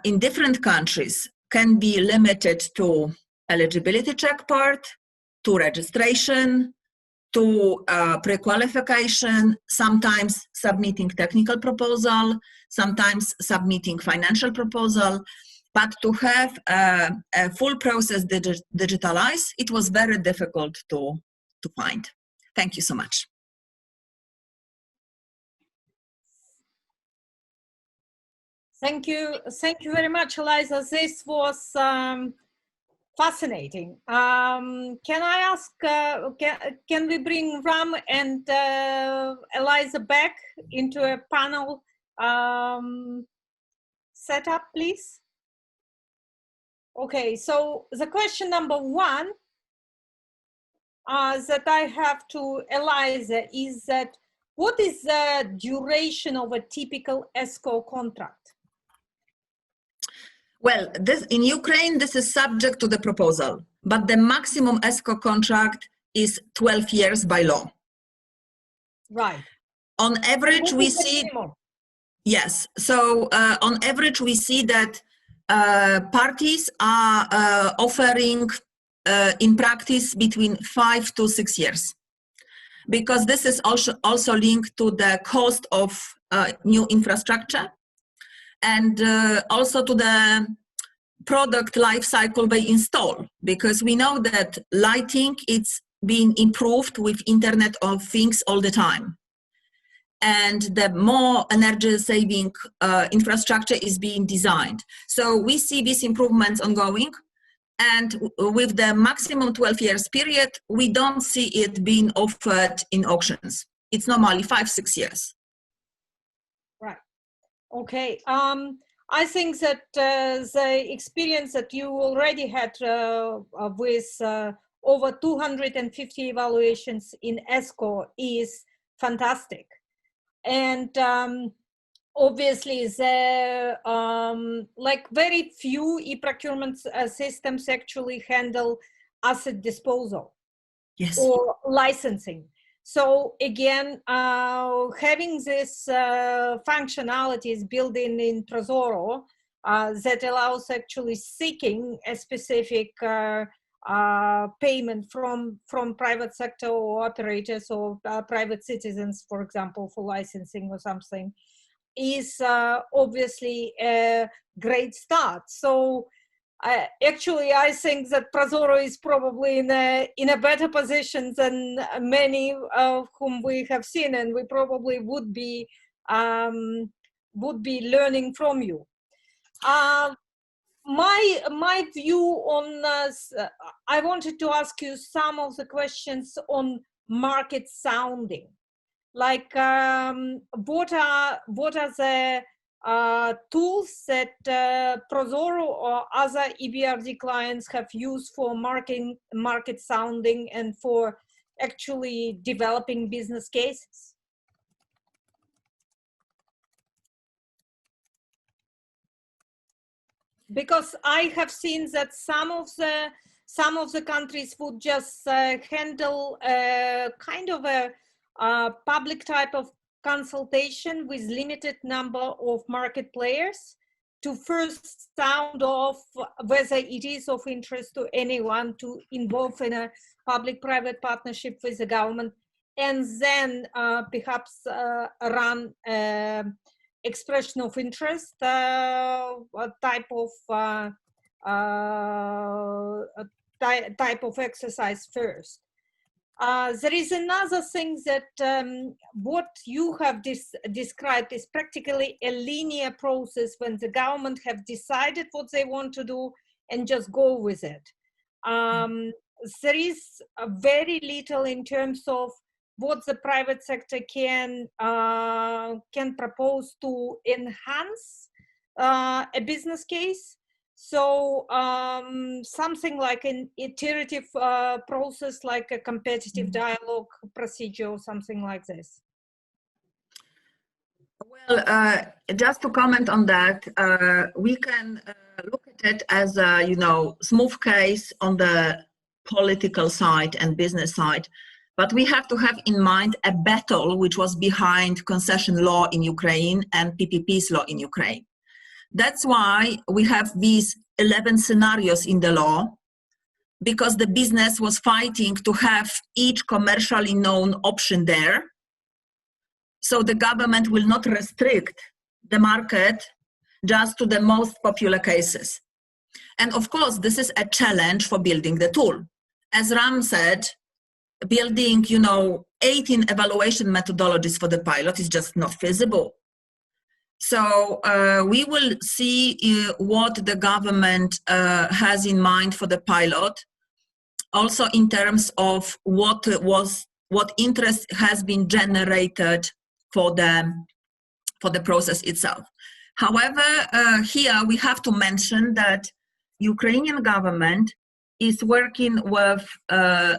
in different countries can be limited to eligibility check part, to registration, to pre-qualification, sometimes submitting technical proposal, sometimes submitting financial proposal. But to have a full process digitalized, it was very difficult to find. Thank you so much. Thank you very much, Eliza. This was fascinating. Can I ask, can we bring Ram and Eliza back into a panel setup, please? Okay, so the question number one that I have to Eliza is that what is the duration of a typical ESCO contract? Well, in Ukraine, this is subject to the proposal, but the maximum ESCO contract is 12 years by law. Right. On average, we see, yes. So on average, we see that parties are offering in practice between 5 to 6 years, because this is also linked to the cost of new infrastructure and also to the product life cycle they install, because we know that lighting, it's being improved with Internet of Things all the time. And the more energy saving infrastructure is being designed. So we see these improvements ongoing, and with the maximum 12 years period, we don't see it being offered in auctions. It's normally 5-6 years. Right. Okay. I think that the experience that you already had with over 250 evaluations in ESCO is fantastic. And obviously, like very few e-procurement systems actually handle asset disposal, yes, or licensing. So again, having this functionalities built in Trezoro that allows actually seeking a specific payment from private sector or operators or private citizens, for example, for licensing or something, is obviously a great start. So actually, I think that Trezoro is probably in a better position than many of whom we have seen, and we probably would be learning from you. My view on I wanted to ask you some of the questions on market sounding, like what are the tools that Trezoro or other EBRD clients have used for market sounding and for actually developing business cases? Because I have seen that some of the countries would just handle kind of a public type of consultation with limited number of market players to first sound off whether it is of interest to anyone to involve in a public-private partnership with the government, and then perhaps run expression of interest type of exercise first. There is another thing that what you have described is practically a linear process when the government have decided what they want to do and just go with it. There is very little in terms of what the private sector can propose to enhance a business case. So something like an iterative process, like a competitive dialogue procedure or something like this. Well, just to comment on that, we can look at it as a, smooth case on the political side and business side. But we have to have in mind a battle which was behind concession law in Ukraine and PPP's law in Ukraine. That's why we have these 11 scenarios in the law, because the business was fighting to have each commercially known option there. So the government will not restrict the market just to the most popular cases. And of course, this is a challenge for building the tool. As Ram said, building, 18 evaluation methodologies for the pilot is just not feasible. So we will see what the government has in mind for the pilot, also in terms of what interest has been generated for the process itself. However, here we have to mention that Ukrainian government is working with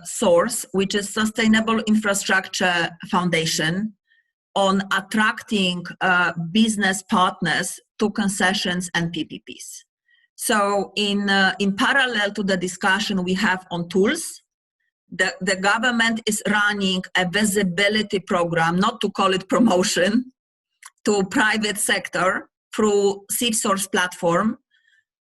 SOURCE, which is Sustainable Infrastructure Foundation, on attracting business partners to concessions and PPPs. So in parallel to the discussion we have on tools, the government is running a visibility program, not to call it promotion, to private sector through SeedSource platform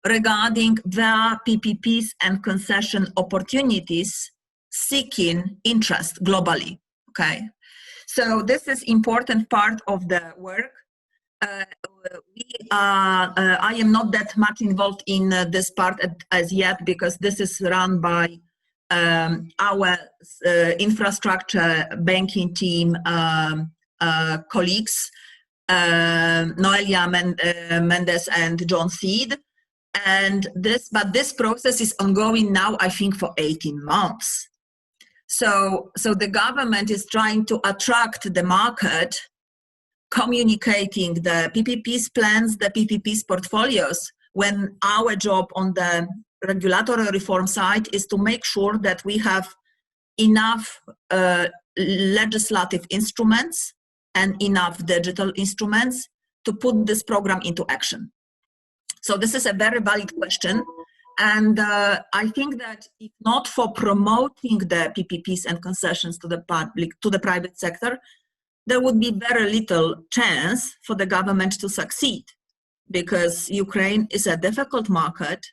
regarding the PPPs and concession opportunities seeking interest globally, okay? So this is important part of the work. I am not that much involved in this part as yet, because this is run by our infrastructure banking team colleagues, Noelia Mendes and John Seed. But this process is ongoing now, I think, for 18 months. So the government is trying to attract the market, communicating the PPP's plans, the PPP's portfolios, when our job on the regulatory reform side is to make sure that we have enough legislative instruments and enough digital instruments to put this program into action. So this is a very valid question. And I think that if not for promoting the PPPs and concessions to the public, to the private sector, there would be very little chance for the government to succeed, because Ukraine is a difficult market,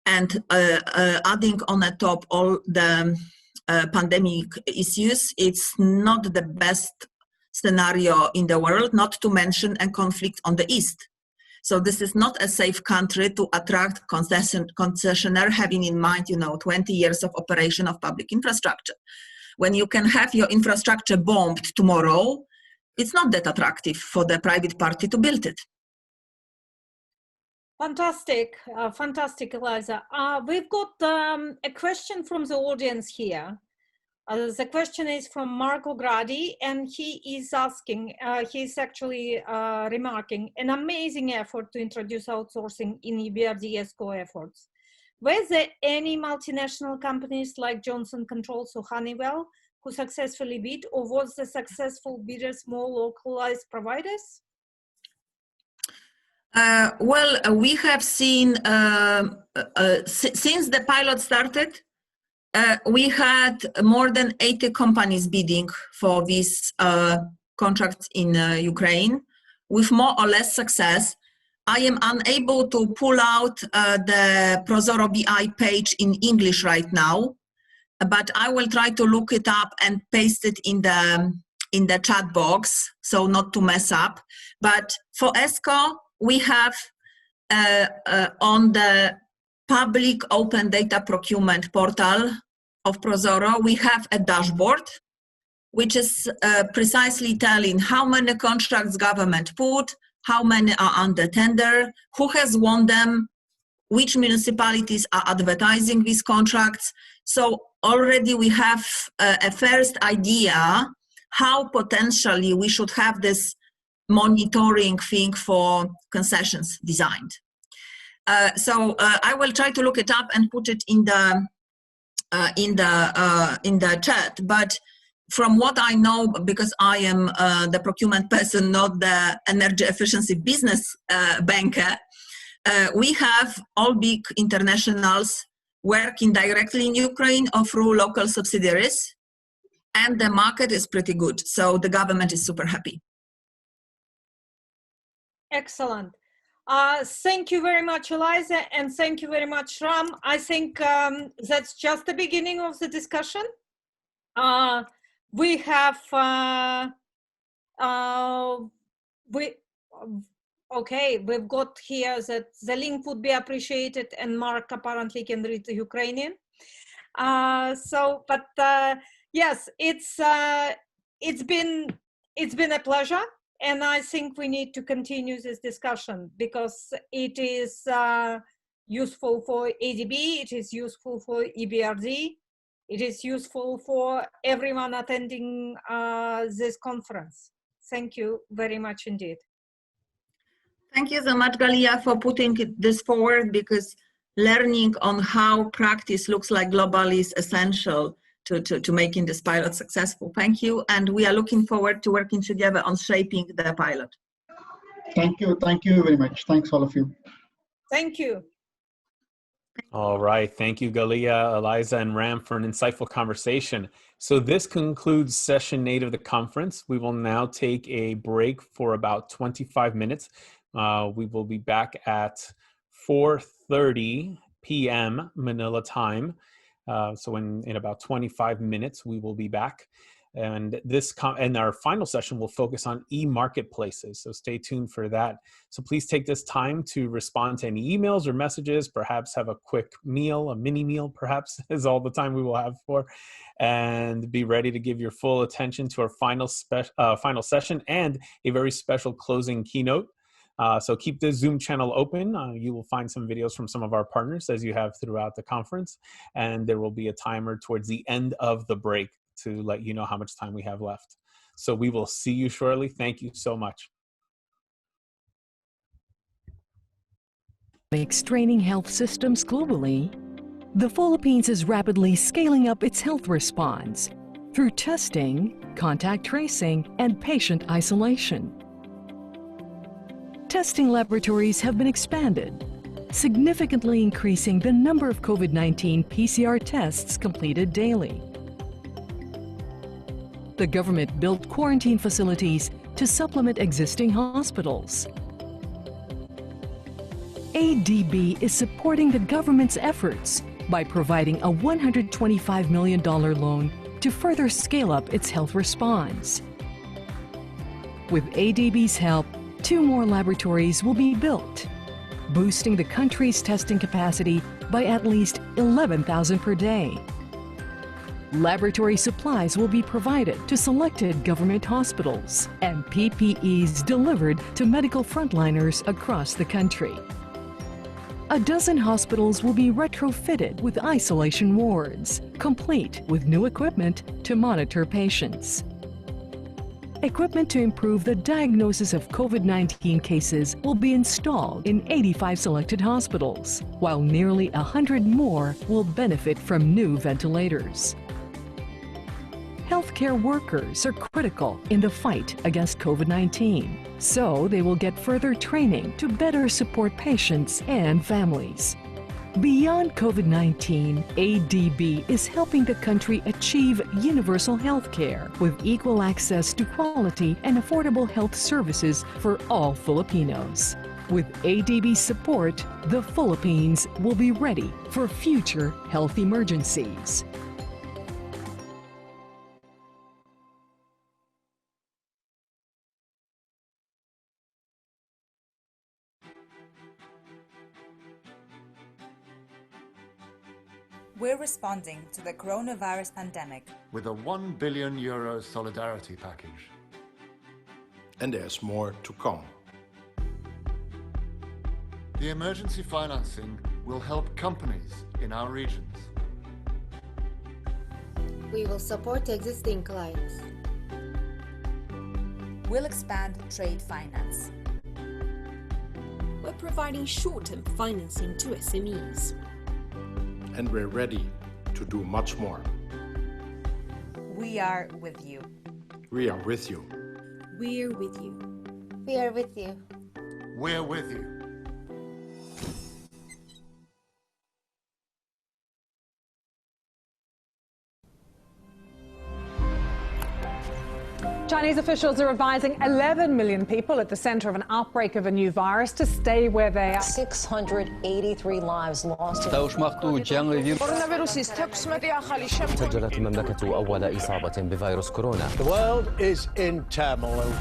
and adding on the top all the pandemic issues, it's not the best scenario in the world, not to mention a conflict on the east. So this is not a safe country to attract concessionaire, having in mind, 20 years of operation of public infrastructure. When you can have your infrastructure bombed tomorrow, it's not that attractive for the private party to build it. Fantastic, fantastic, Eliza. We've got a question from the audience here. The question is from Marco Gradi, and he is asking, he's actually remarking, an amazing effort to introduce outsourcing in EBRD ESCO efforts. Were there any multinational companies like Johnson Controls or Honeywell who successfully bid, or was the successful bidders more localized providers? Well, we have seen, since the pilot started, we had more than 80 companies bidding for these contracts in Ukraine, with more or less success. I am unable to pull out the Prozoro BI page in English right now, but I will try to look it up and paste it in the chat box, so not to mess up. But for ESCO, we have on the public open data procurement portal of Prozoro, we have a dashboard, which is precisely telling how many contracts government put, how many are under tender, who has won them, which municipalities are advertising these contracts. So already we have a first idea how potentially we should have this monitoring thing for concessions designed. So I will try to look it up and put it in the chat. But from what I know, because I am the procurement person, not the energy efficiency business banker, we have all big internationals working directly in Ukraine or through local subsidiaries, and the market is pretty good. So the government is super happy. Excellent. Thank you very much, Eliza, and thank you very much, Ram. I think that's just the beginning of the discussion. We have, okay, we've got here that the link would be appreciated, and Mark apparently can read the Ukrainian. Yes, it's been a pleasure. And I think we need to continue this discussion because it is useful for ADB, it is useful for EBRD, it is useful for everyone attending this conference. Thank you very much indeed. Thank you so much, Galia, for putting this forward, because learning on how practice looks like globally is essential to making this pilot successful. Thank you, and we are looking forward to working together on shaping the pilot. Thank you very much. Thanks all of you. Thank you. All right, thank you, Galia, Eliza, and Ram for an insightful conversation. So this concludes session 8 of the conference. We will now take a break for about 25 minutes. We will be back at 4:30 p.m. Manila time. So in about 25 minutes, we will be back. And and our final session will focus on e-marketplaces. So stay tuned for that. So please take this time to respond to any emails or messages, perhaps have a quick meal, a mini meal perhaps is all the time we will have for, and be ready to give your full attention to our final session and a very special closing keynote. So keep the Zoom channel open. You will find some videos from some of our partners as you have throughout the conference. And there will be a timer towards the end of the break to let you know how much time we have left. So we will see you shortly. Thank you so much. Straining health systems globally, the Philippines is rapidly scaling up its health response through testing, contact tracing, and patient isolation. Testing laboratories have been expanded, significantly increasing the number of COVID-19 PCR tests completed daily. The government built quarantine facilities to supplement existing hospitals. ADB is supporting the government's efforts by providing a $125 million loan to further scale up its health response. With ADB's help, 2 more laboratories will be built, boosting the country's testing capacity by at least 11,000 per day. Laboratory supplies will be provided to selected government hospitals and PPEs delivered to medical frontliners across the country. A dozen hospitals will be retrofitted with isolation wards, complete with new equipment to monitor patients. Equipment to improve the diagnosis of COVID-19 cases will be installed in 85 selected hospitals, while nearly 100 more will benefit from new ventilators. Healthcare workers are critical in the fight against COVID-19, so they will get further training to better support patients and families. Beyond COVID-19, ADB is helping the country achieve universal health care with equal access to quality and affordable health services for all Filipinos. With ADB's support, the Philippines will be ready for future health emergencies. We're responding to the coronavirus pandemic with a €1 billion solidarity package. And there's more to come. The emergency financing will help companies in our regions. We will support existing clients. We'll expand trade finance. We're providing short-term financing to SMEs. And we're ready to do much more. We are with you. We are with you. We're with you. We are with you. We're with you. Chinese officials are advising 11 million people at the center of an outbreak of a new virus to stay where they are. 683 lives lost. سجلت المملكة أول إصابة بفيروس كورونا. The world is in turmoil.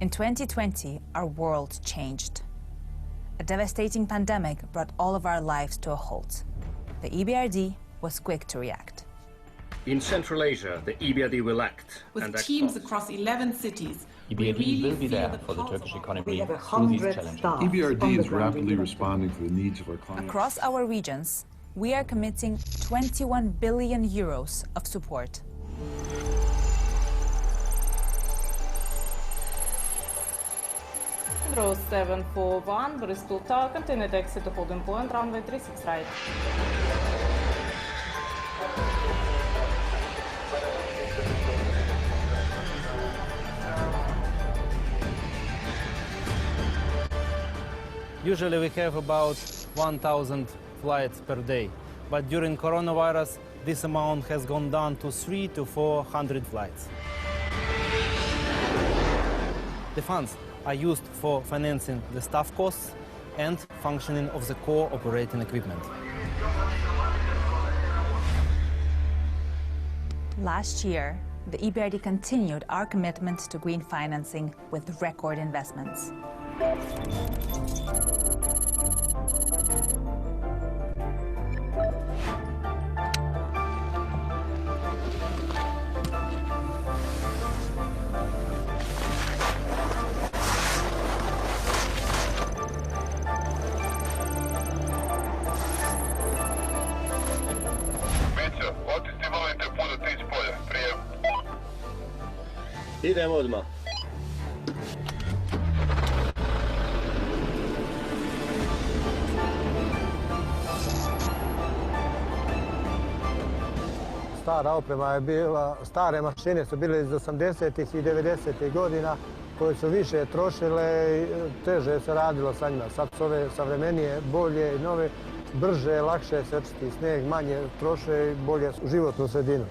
In 2020, our world changed. A devastating pandemic brought all of our lives to a halt. The EBRD was quick to react. In Central Asia, the EBRD will act. With teams across 11 cities, EBRD will be there for the Turkish economy through these challenges. EBRD is rapidly responding to the needs of our clients. Across our regions, we are committing 21 billion euros of support. Row 741, Bristol Tower, container exit to holding point, runway 36 right. Usually we have about 1,000 flights per day, but during coronavirus this amount has gone down to 300 to 400 flights. The funds are used for financing the staff costs and functioning of the core operating equipment. Last year, the EBRD continued our commitment to green financing with record investments. Idemo odmah. Stara oprema je bila, stare mašine su bile iz 80. i 90. godina koje su više trošile i teže se radilo sa njima. Sad su ove savremenije, bolje i nove, brže, lakše se očisti snijeg, manje troše i bolje životnu sredinu.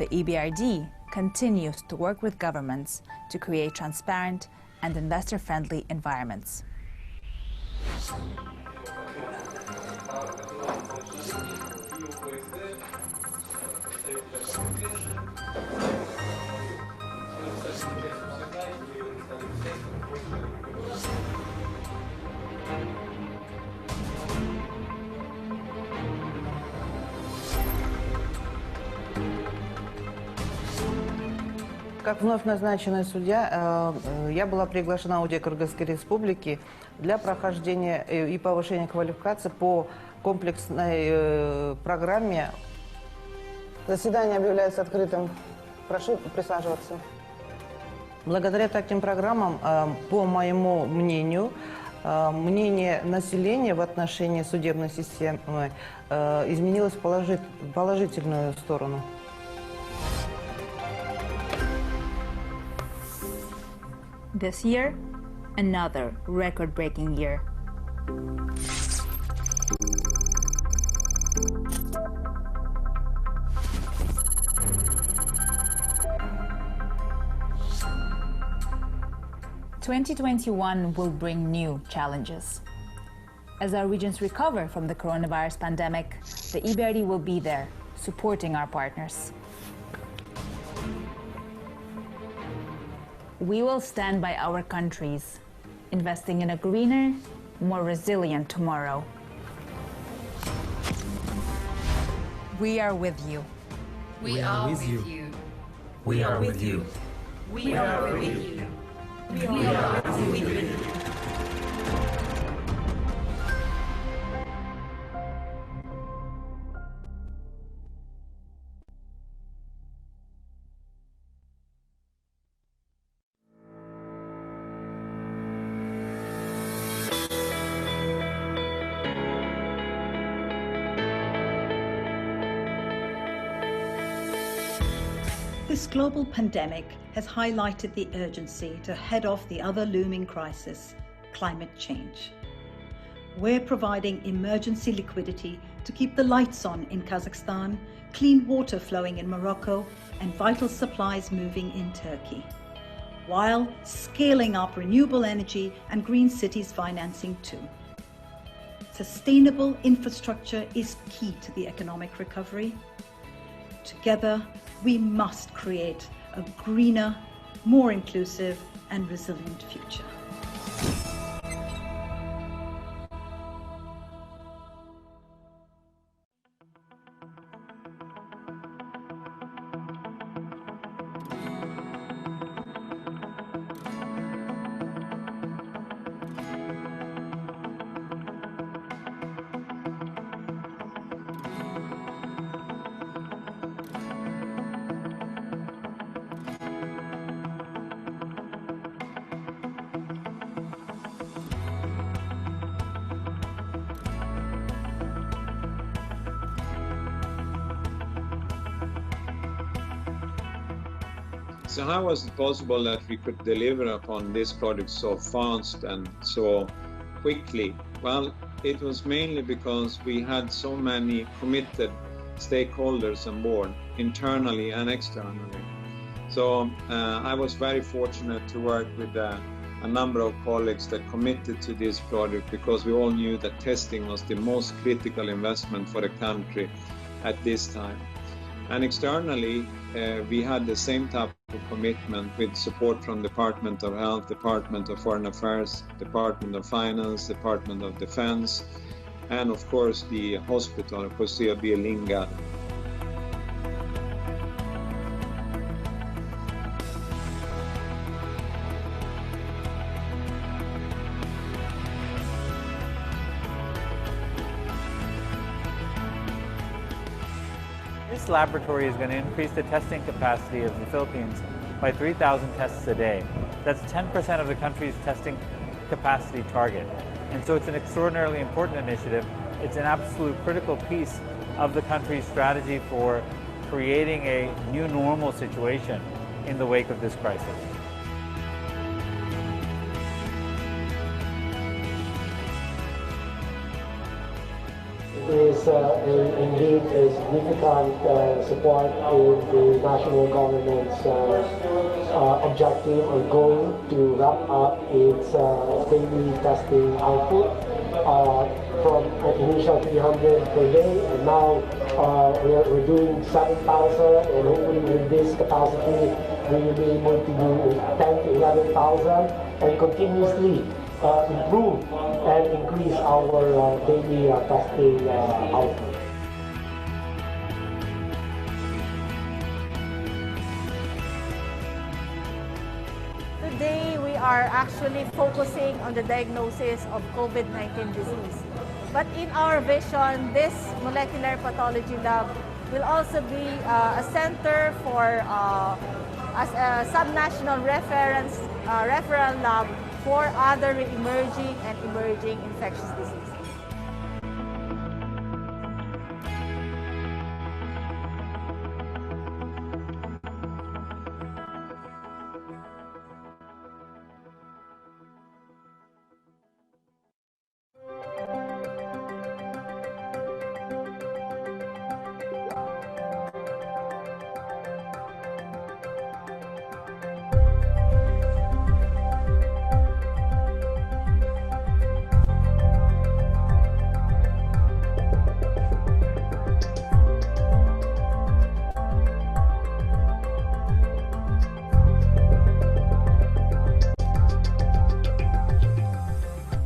The EBRD continues to work with governments to create transparent and investor-friendly environments. Как вновь назначенный судья, я была приглашена в Аудит Кыргызской Республики для прохождения и повышения квалификации по комплексной программе. Заседание объявляется открытым. Прошу присаживаться. Благодаря таким программам, по моему мнению, мнение населения в отношении судебной системы изменилось в положительную сторону. This year, another record-breaking year. "2021 will bring new challenges. As our regions recover from the coronavirus pandemic, the EBRD will be there, supporting our partners. We will stand by our countries, investing in a greener, more resilient tomorrow. We are with you. We are with you. We are with you. We are with you. We are with you. This global pandemic has highlighted the urgency to head off the other looming crisis, climate change. We're providing emergency liquidity to keep the lights on in Kazakhstan, clean water flowing in Morocco, and vital supplies moving in Turkey, while scaling up renewable energy and green cities financing too. Sustainable infrastructure is key to the economic recovery. Together, we must create a greener, more inclusive and resilient future. So how was it possible that we could deliver upon this project so fast and so quickly? Well, it was mainly because we had so many committed stakeholders on board, internally and externally. So I was very fortunate to work with a number of colleagues that committed to this project, because we all knew that testing was the most critical investment for the country at this time. And externally, we had the same type of commitment with support from Department of Health, Department of Foreign Affairs, Department of Finance, Department of Defense, and of course the hospital, José Bielinga. This laboratory is going to increase the testing capacity of the Philippines by 3,000 tests a day. That's 10% of the country's testing capacity target. And so it's an extraordinarily important initiative. It's an absolute critical piece of the country's strategy for creating a new normal situation in the wake of this crisis. Is indeed a significant support in the national government's objective or goal to ramp up its daily testing output from an initial 300 per day, and now we're doing 7,000, and hopefully with this capacity we will be able to do 10 to 11,000 and continuously improve and increase our daily testing output. Today we are actually focusing on the diagnosis of COVID-19 disease. But in our vision, this molecular pathology lab will also be a center for as a subnational referral lab for other emerging and emerging infectious diseases.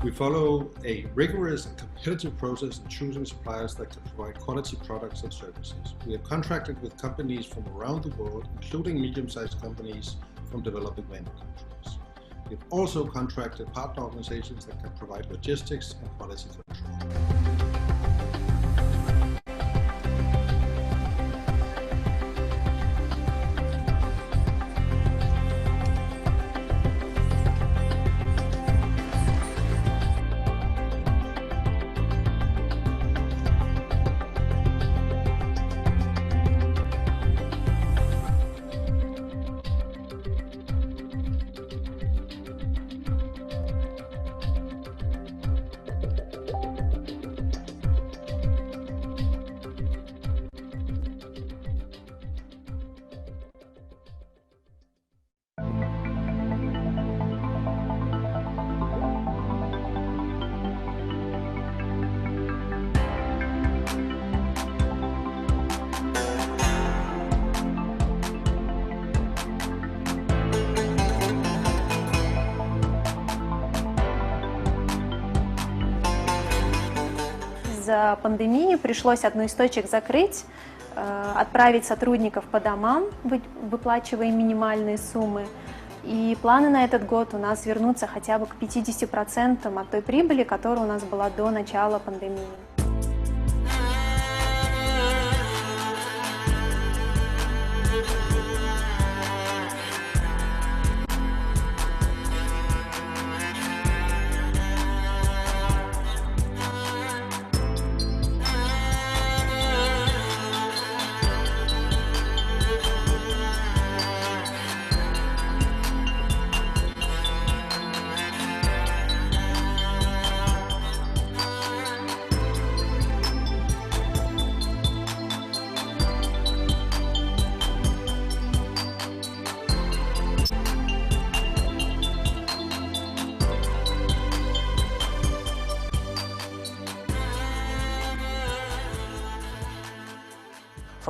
We follow a rigorous and competitive process in choosing suppliers that can provide quality products and services. We have contracted with companies from around the world, including medium-sized companies from developing member countries. We have also contracted partner organizations that can provide logistics and quality control. Из-за пандемии пришлось одну из точек закрыть, отправить сотрудников по домам, выплачивая минимальные суммы. И планы на этот год у нас вернуться хотя бы к 50% от той прибыли, которая у нас была до начала пандемии.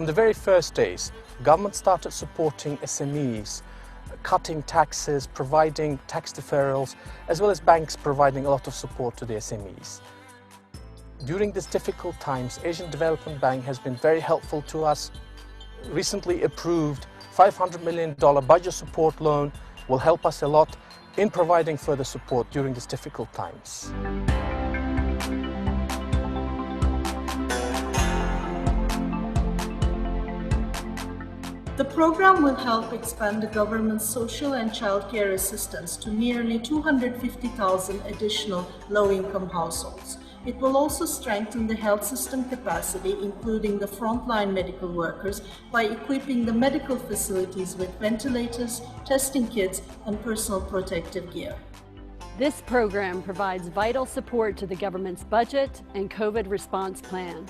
From the very first days, government started supporting SMEs, cutting taxes, providing tax deferrals, as well as banks providing a lot of support to the SMEs. During these difficult times, Asian Development Bank has been very helpful to us. Recently approved $500 million budget support loan will help us a lot in providing further support during these difficult times. The program will help expand the government's social and childcare assistance to nearly 250,000 additional low-income households. It will also strengthen the health system capacity, including the frontline medical workers, by equipping the medical facilities with ventilators, testing kits, and personal protective gear. This program provides vital support to the government's budget and COVID response plan.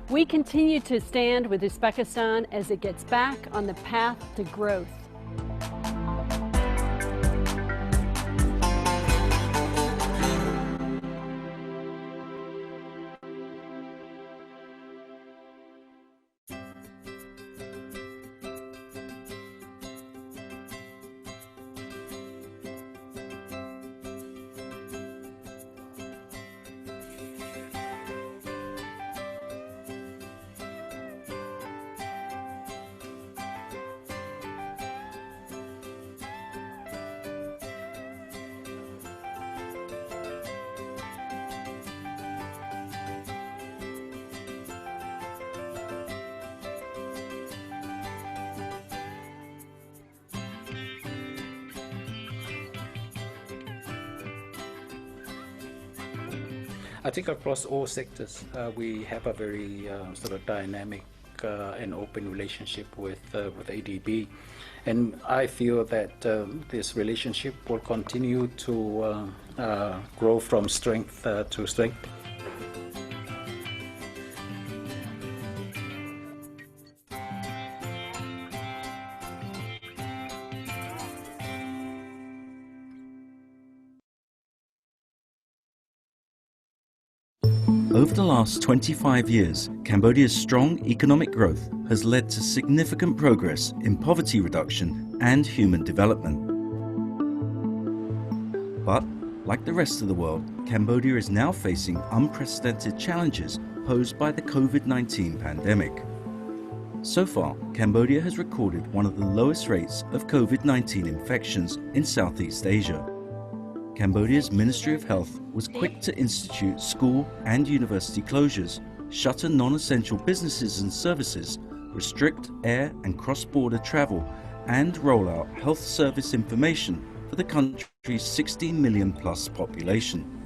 We continue to stand with Uzbekistan as it gets back on the path to growth. I think across all sectors, we have a very sort of dynamic and open relationship with ADB, and I feel that this relationship will continue to grow from strength to strength. Over the last 25 years, Cambodia's strong economic growth has led to significant progress in poverty reduction and human development. But, like the rest of the world, Cambodia is now facing unprecedented challenges posed by the COVID-19 pandemic. So far, Cambodia has recorded one of the lowest rates of COVID-19 infections in Southeast Asia. Cambodia's Ministry of Health was quick to institute school and university closures, shutter non-essential businesses and services, restrict air and cross-border travel, and roll out health service information for the country's 16 million plus population.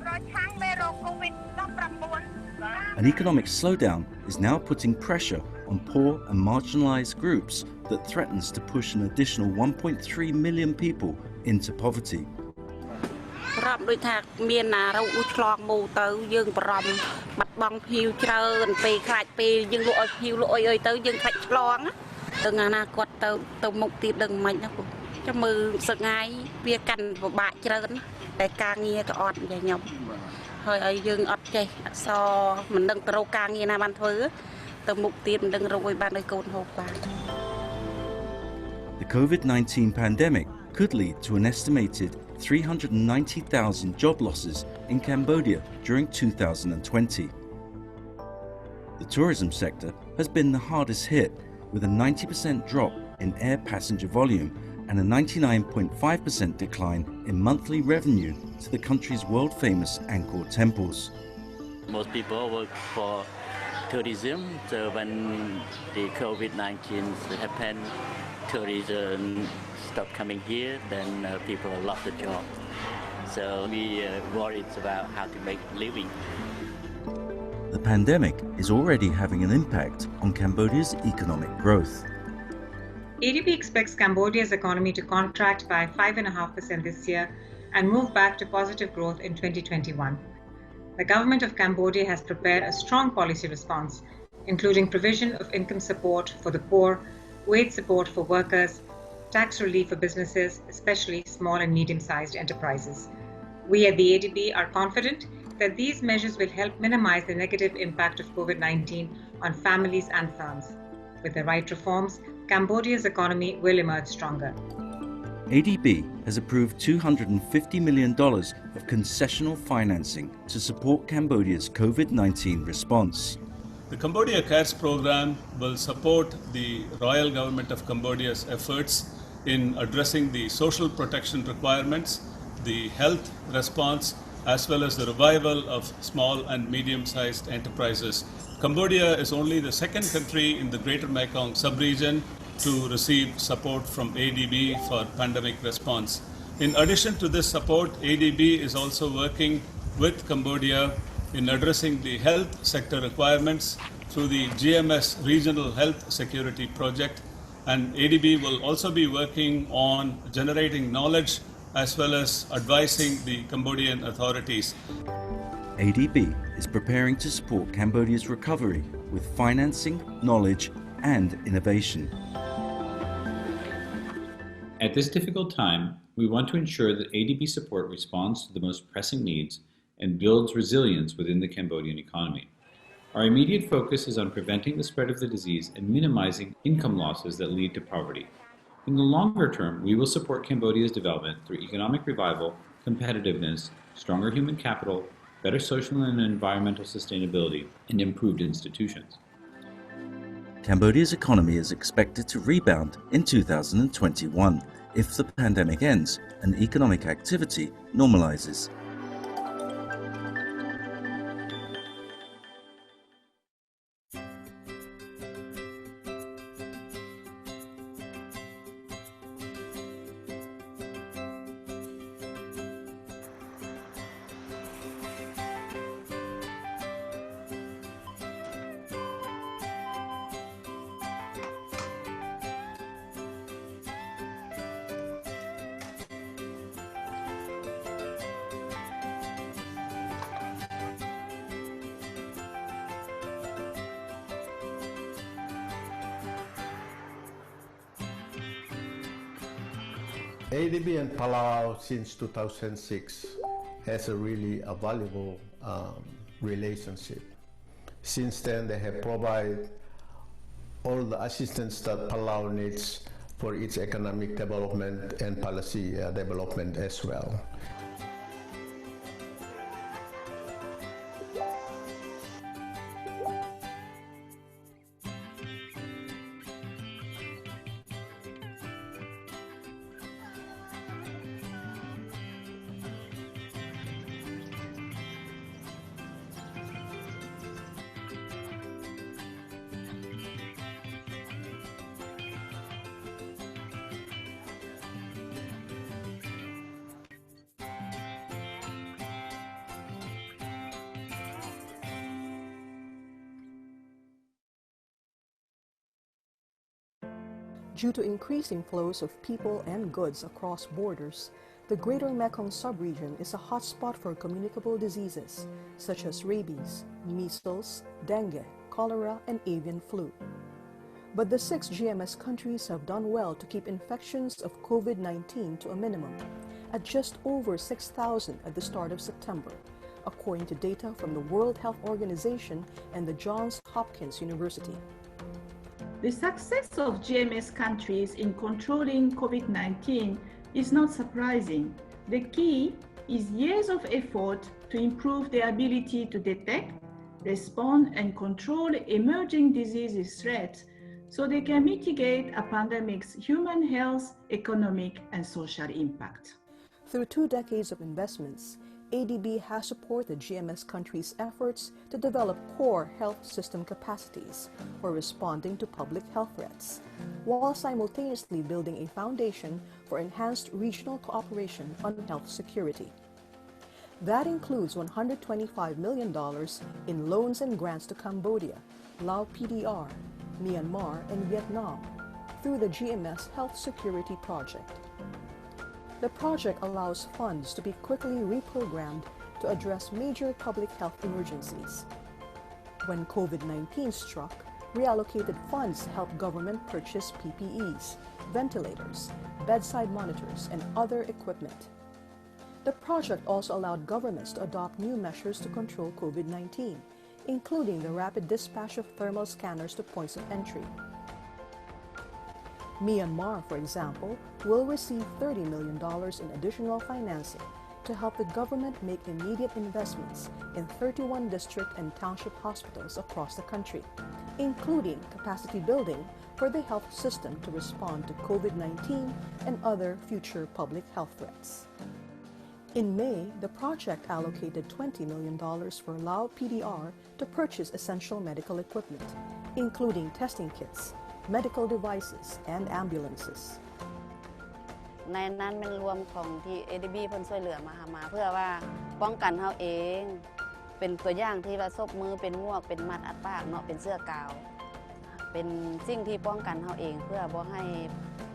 An economic slowdown is now putting pressure on poor and marginalized groups that threatens to push an additional 1.3 million people into poverty. ប្រាប់ដូចថាមានណារោគឆ្លងមូទៅយើងបារម្ភបាត់បង់ភីវច្រើនពេលខ្លាចពេលយើងលក់ឲ្យភីវលក់អីទៅយើងខ្លាចឆ្លងដល់ណាគាត់ទៅមុខទៀតដឹងមិនណាពុកចាំមើលសឹកងាយវាកាន់ពិបាកច្រើនតែការងារក៏អត់យ៉ាងខ្ញុំហើយឲ្យយើងអត់ចេះអក្សរមិនដឹងទៅរកការងារណាបានធ្វើទៅមុខទៀតមិនដឹងរកឲ្យបានឲ្យកូនហូបបាន The COVID-19 pandemic could lead to an estimated 390,000 job losses in Cambodia during 2020. The tourism sector has been the hardest hit, with a 90% drop in air passenger volume and a 99.5% decline in monthly revenue to the country's world-famous Angkor temples. Most people work for tourism, so when the COVID-19 happened, tourism stopped coming here, then people lost their job. So we worried about how to make a living. The pandemic is already having an impact on Cambodia's economic growth. ADB expects Cambodia's economy to contract by 5.5% this year and move back to positive growth in 2021. The government of Cambodia has prepared a strong policy response, including provision of income support for the poor, wage support for workers, tax relief for businesses, especially small and medium-sized enterprises. We at the ADB are confident that these measures will help minimize the negative impact of COVID-19 on families and firms. With the right reforms, Cambodia's economy will emerge stronger. ADB has approved $250 million of concessional financing to support Cambodia's COVID-19 response. The Cambodia Cares program will support the Royal Government of Cambodia's efforts in addressing the social protection requirements, the health response, as well as the revival of small and medium-sized enterprises. Cambodia is only the second country in the Greater Mekong sub-region to receive support from ADB for pandemic response. In addition to this support, ADB is also working with Cambodia in addressing the health sector requirements through the GMS Regional Health Security Project, and ADB will also be working on generating knowledge as well as advising the Cambodian authorities. ADB is preparing to support Cambodia's recovery with financing, knowledge, and innovation. At this difficult time, we want to ensure that ADB support responds to the most pressing needs and builds resilience within the Cambodian economy. Our immediate focus is on preventing the spread of the disease and minimizing income losses that lead to poverty. In the longer term, we will support Cambodia's development through economic revival, competitiveness, stronger human capital, better social and environmental sustainability, and improved institutions. Cambodia's economy is expected to rebound in 2021 if the pandemic ends and economic activity normalizes. ADB and Palau since 2006 has a really valuable relationship. Since then, they have provided all the assistance that Palau needs for its economic development and policy development as well. Due to increasing flows of people and goods across borders, the Greater Mekong sub-region is a hotspot for communicable diseases such as rabies, measles, dengue, cholera, and avian flu. But the 6 GMS countries have done well to keep infections of COVID-19 to a minimum, at just over 6,000 at the start of September, according to data from the World Health Organization and the Johns Hopkins University. The success of GMS countries in controlling COVID-19 is not surprising. The key is years of effort to improve their ability to detect, respond, and control emerging disease threats so they can mitigate a pandemic's human health, economic, and social impact. Through 2 decades of investments, ADB has supported GMS countries' efforts to develop core health system capacities for responding to public health threats, while simultaneously building a foundation for enhanced regional cooperation on health security. That includes $125 million in loans and grants to Cambodia, Lao PDR, Myanmar, and Vietnam through the GMS Health Security Project. The project allows funds to be quickly reprogrammed to address major public health emergencies. When COVID-19 struck, reallocated funds helped government purchase PPEs, ventilators, bedside monitors, and other equipment. The project also allowed governments to adopt new measures to control COVID-19, including the rapid dispatch of thermal scanners to points of entry. Myanmar, for example, will receive $30 million in additional financing to help the government make immediate investments in 31 district and township hospitals across the country, including capacity building for the health system to respond to COVID-19 and other future public health threats. In May, the project allocated $20 million for Lao PDR to purchase essential medical equipment, including testing kits, medical devices, and ambulances. ในนั้นมันรวมของที่ ADB เพิ่นช่วยเหลือมาเพื่อว่าป้องกันเฮาเองเป็นตัวอย่างที่ว่าซบมือเป็นงวกเป็นมัดอัดปากเนาะเป็นเสื้อกาวเป็นสิ่งที่ป้องกันเฮาเองเพื่อบ่ให้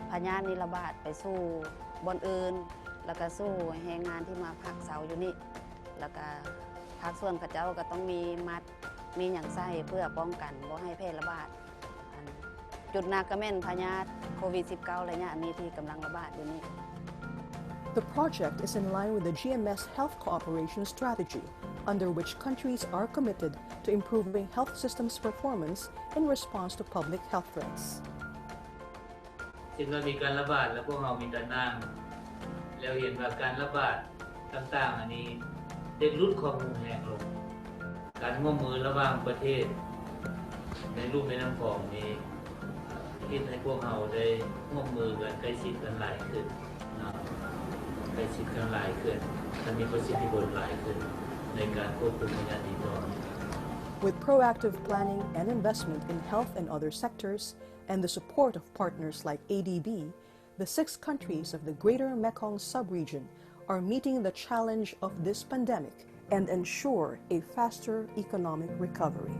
พยาธินี้ระบาดไปสู่บ่อนอื่นแล้วก็สู่แรงงานที่มาพักเสาอยู่นี่แล้วก็ภาคส่วนเขาเจ้าก็ต้องมีมัดมีหยังใส่เพื่อป้องกันบ่ให้แพร่ระบาดจุดหนักก็แม่นพยาธิโควิด -19 ระยะนี้ที่กำลังระบาดอยู่นี่ The project is in line with the GMS Health Cooperation Strategy, under which countries are committed to improving health systems performance in response to public health threats. เช่นว่ามีการระบาดแล้วพวกเรามีแต่นั่งแล้วเห็นว่าการระบาดต่างๆอันนี้ได้ลดข้อมูลแห่งลงการร่วมมือระหว่างประเทศในรูปแม่น้ำคลองนี้ที่ให้พวกเราได้ร่วมมือกันใกล้ชิดกันหลายขึ้นใกล้ชิดกันหลายขึ้นจะมีประสิทธิผลหลายขึ้นในการควบคุมพยาธิต่อ With proactive planning and investment in health and other sectors, and the support of partners like ADB, the 6 countries of the Greater Mekong Sub-region are meeting the challenge of this pandemic and ensure a faster economic recovery.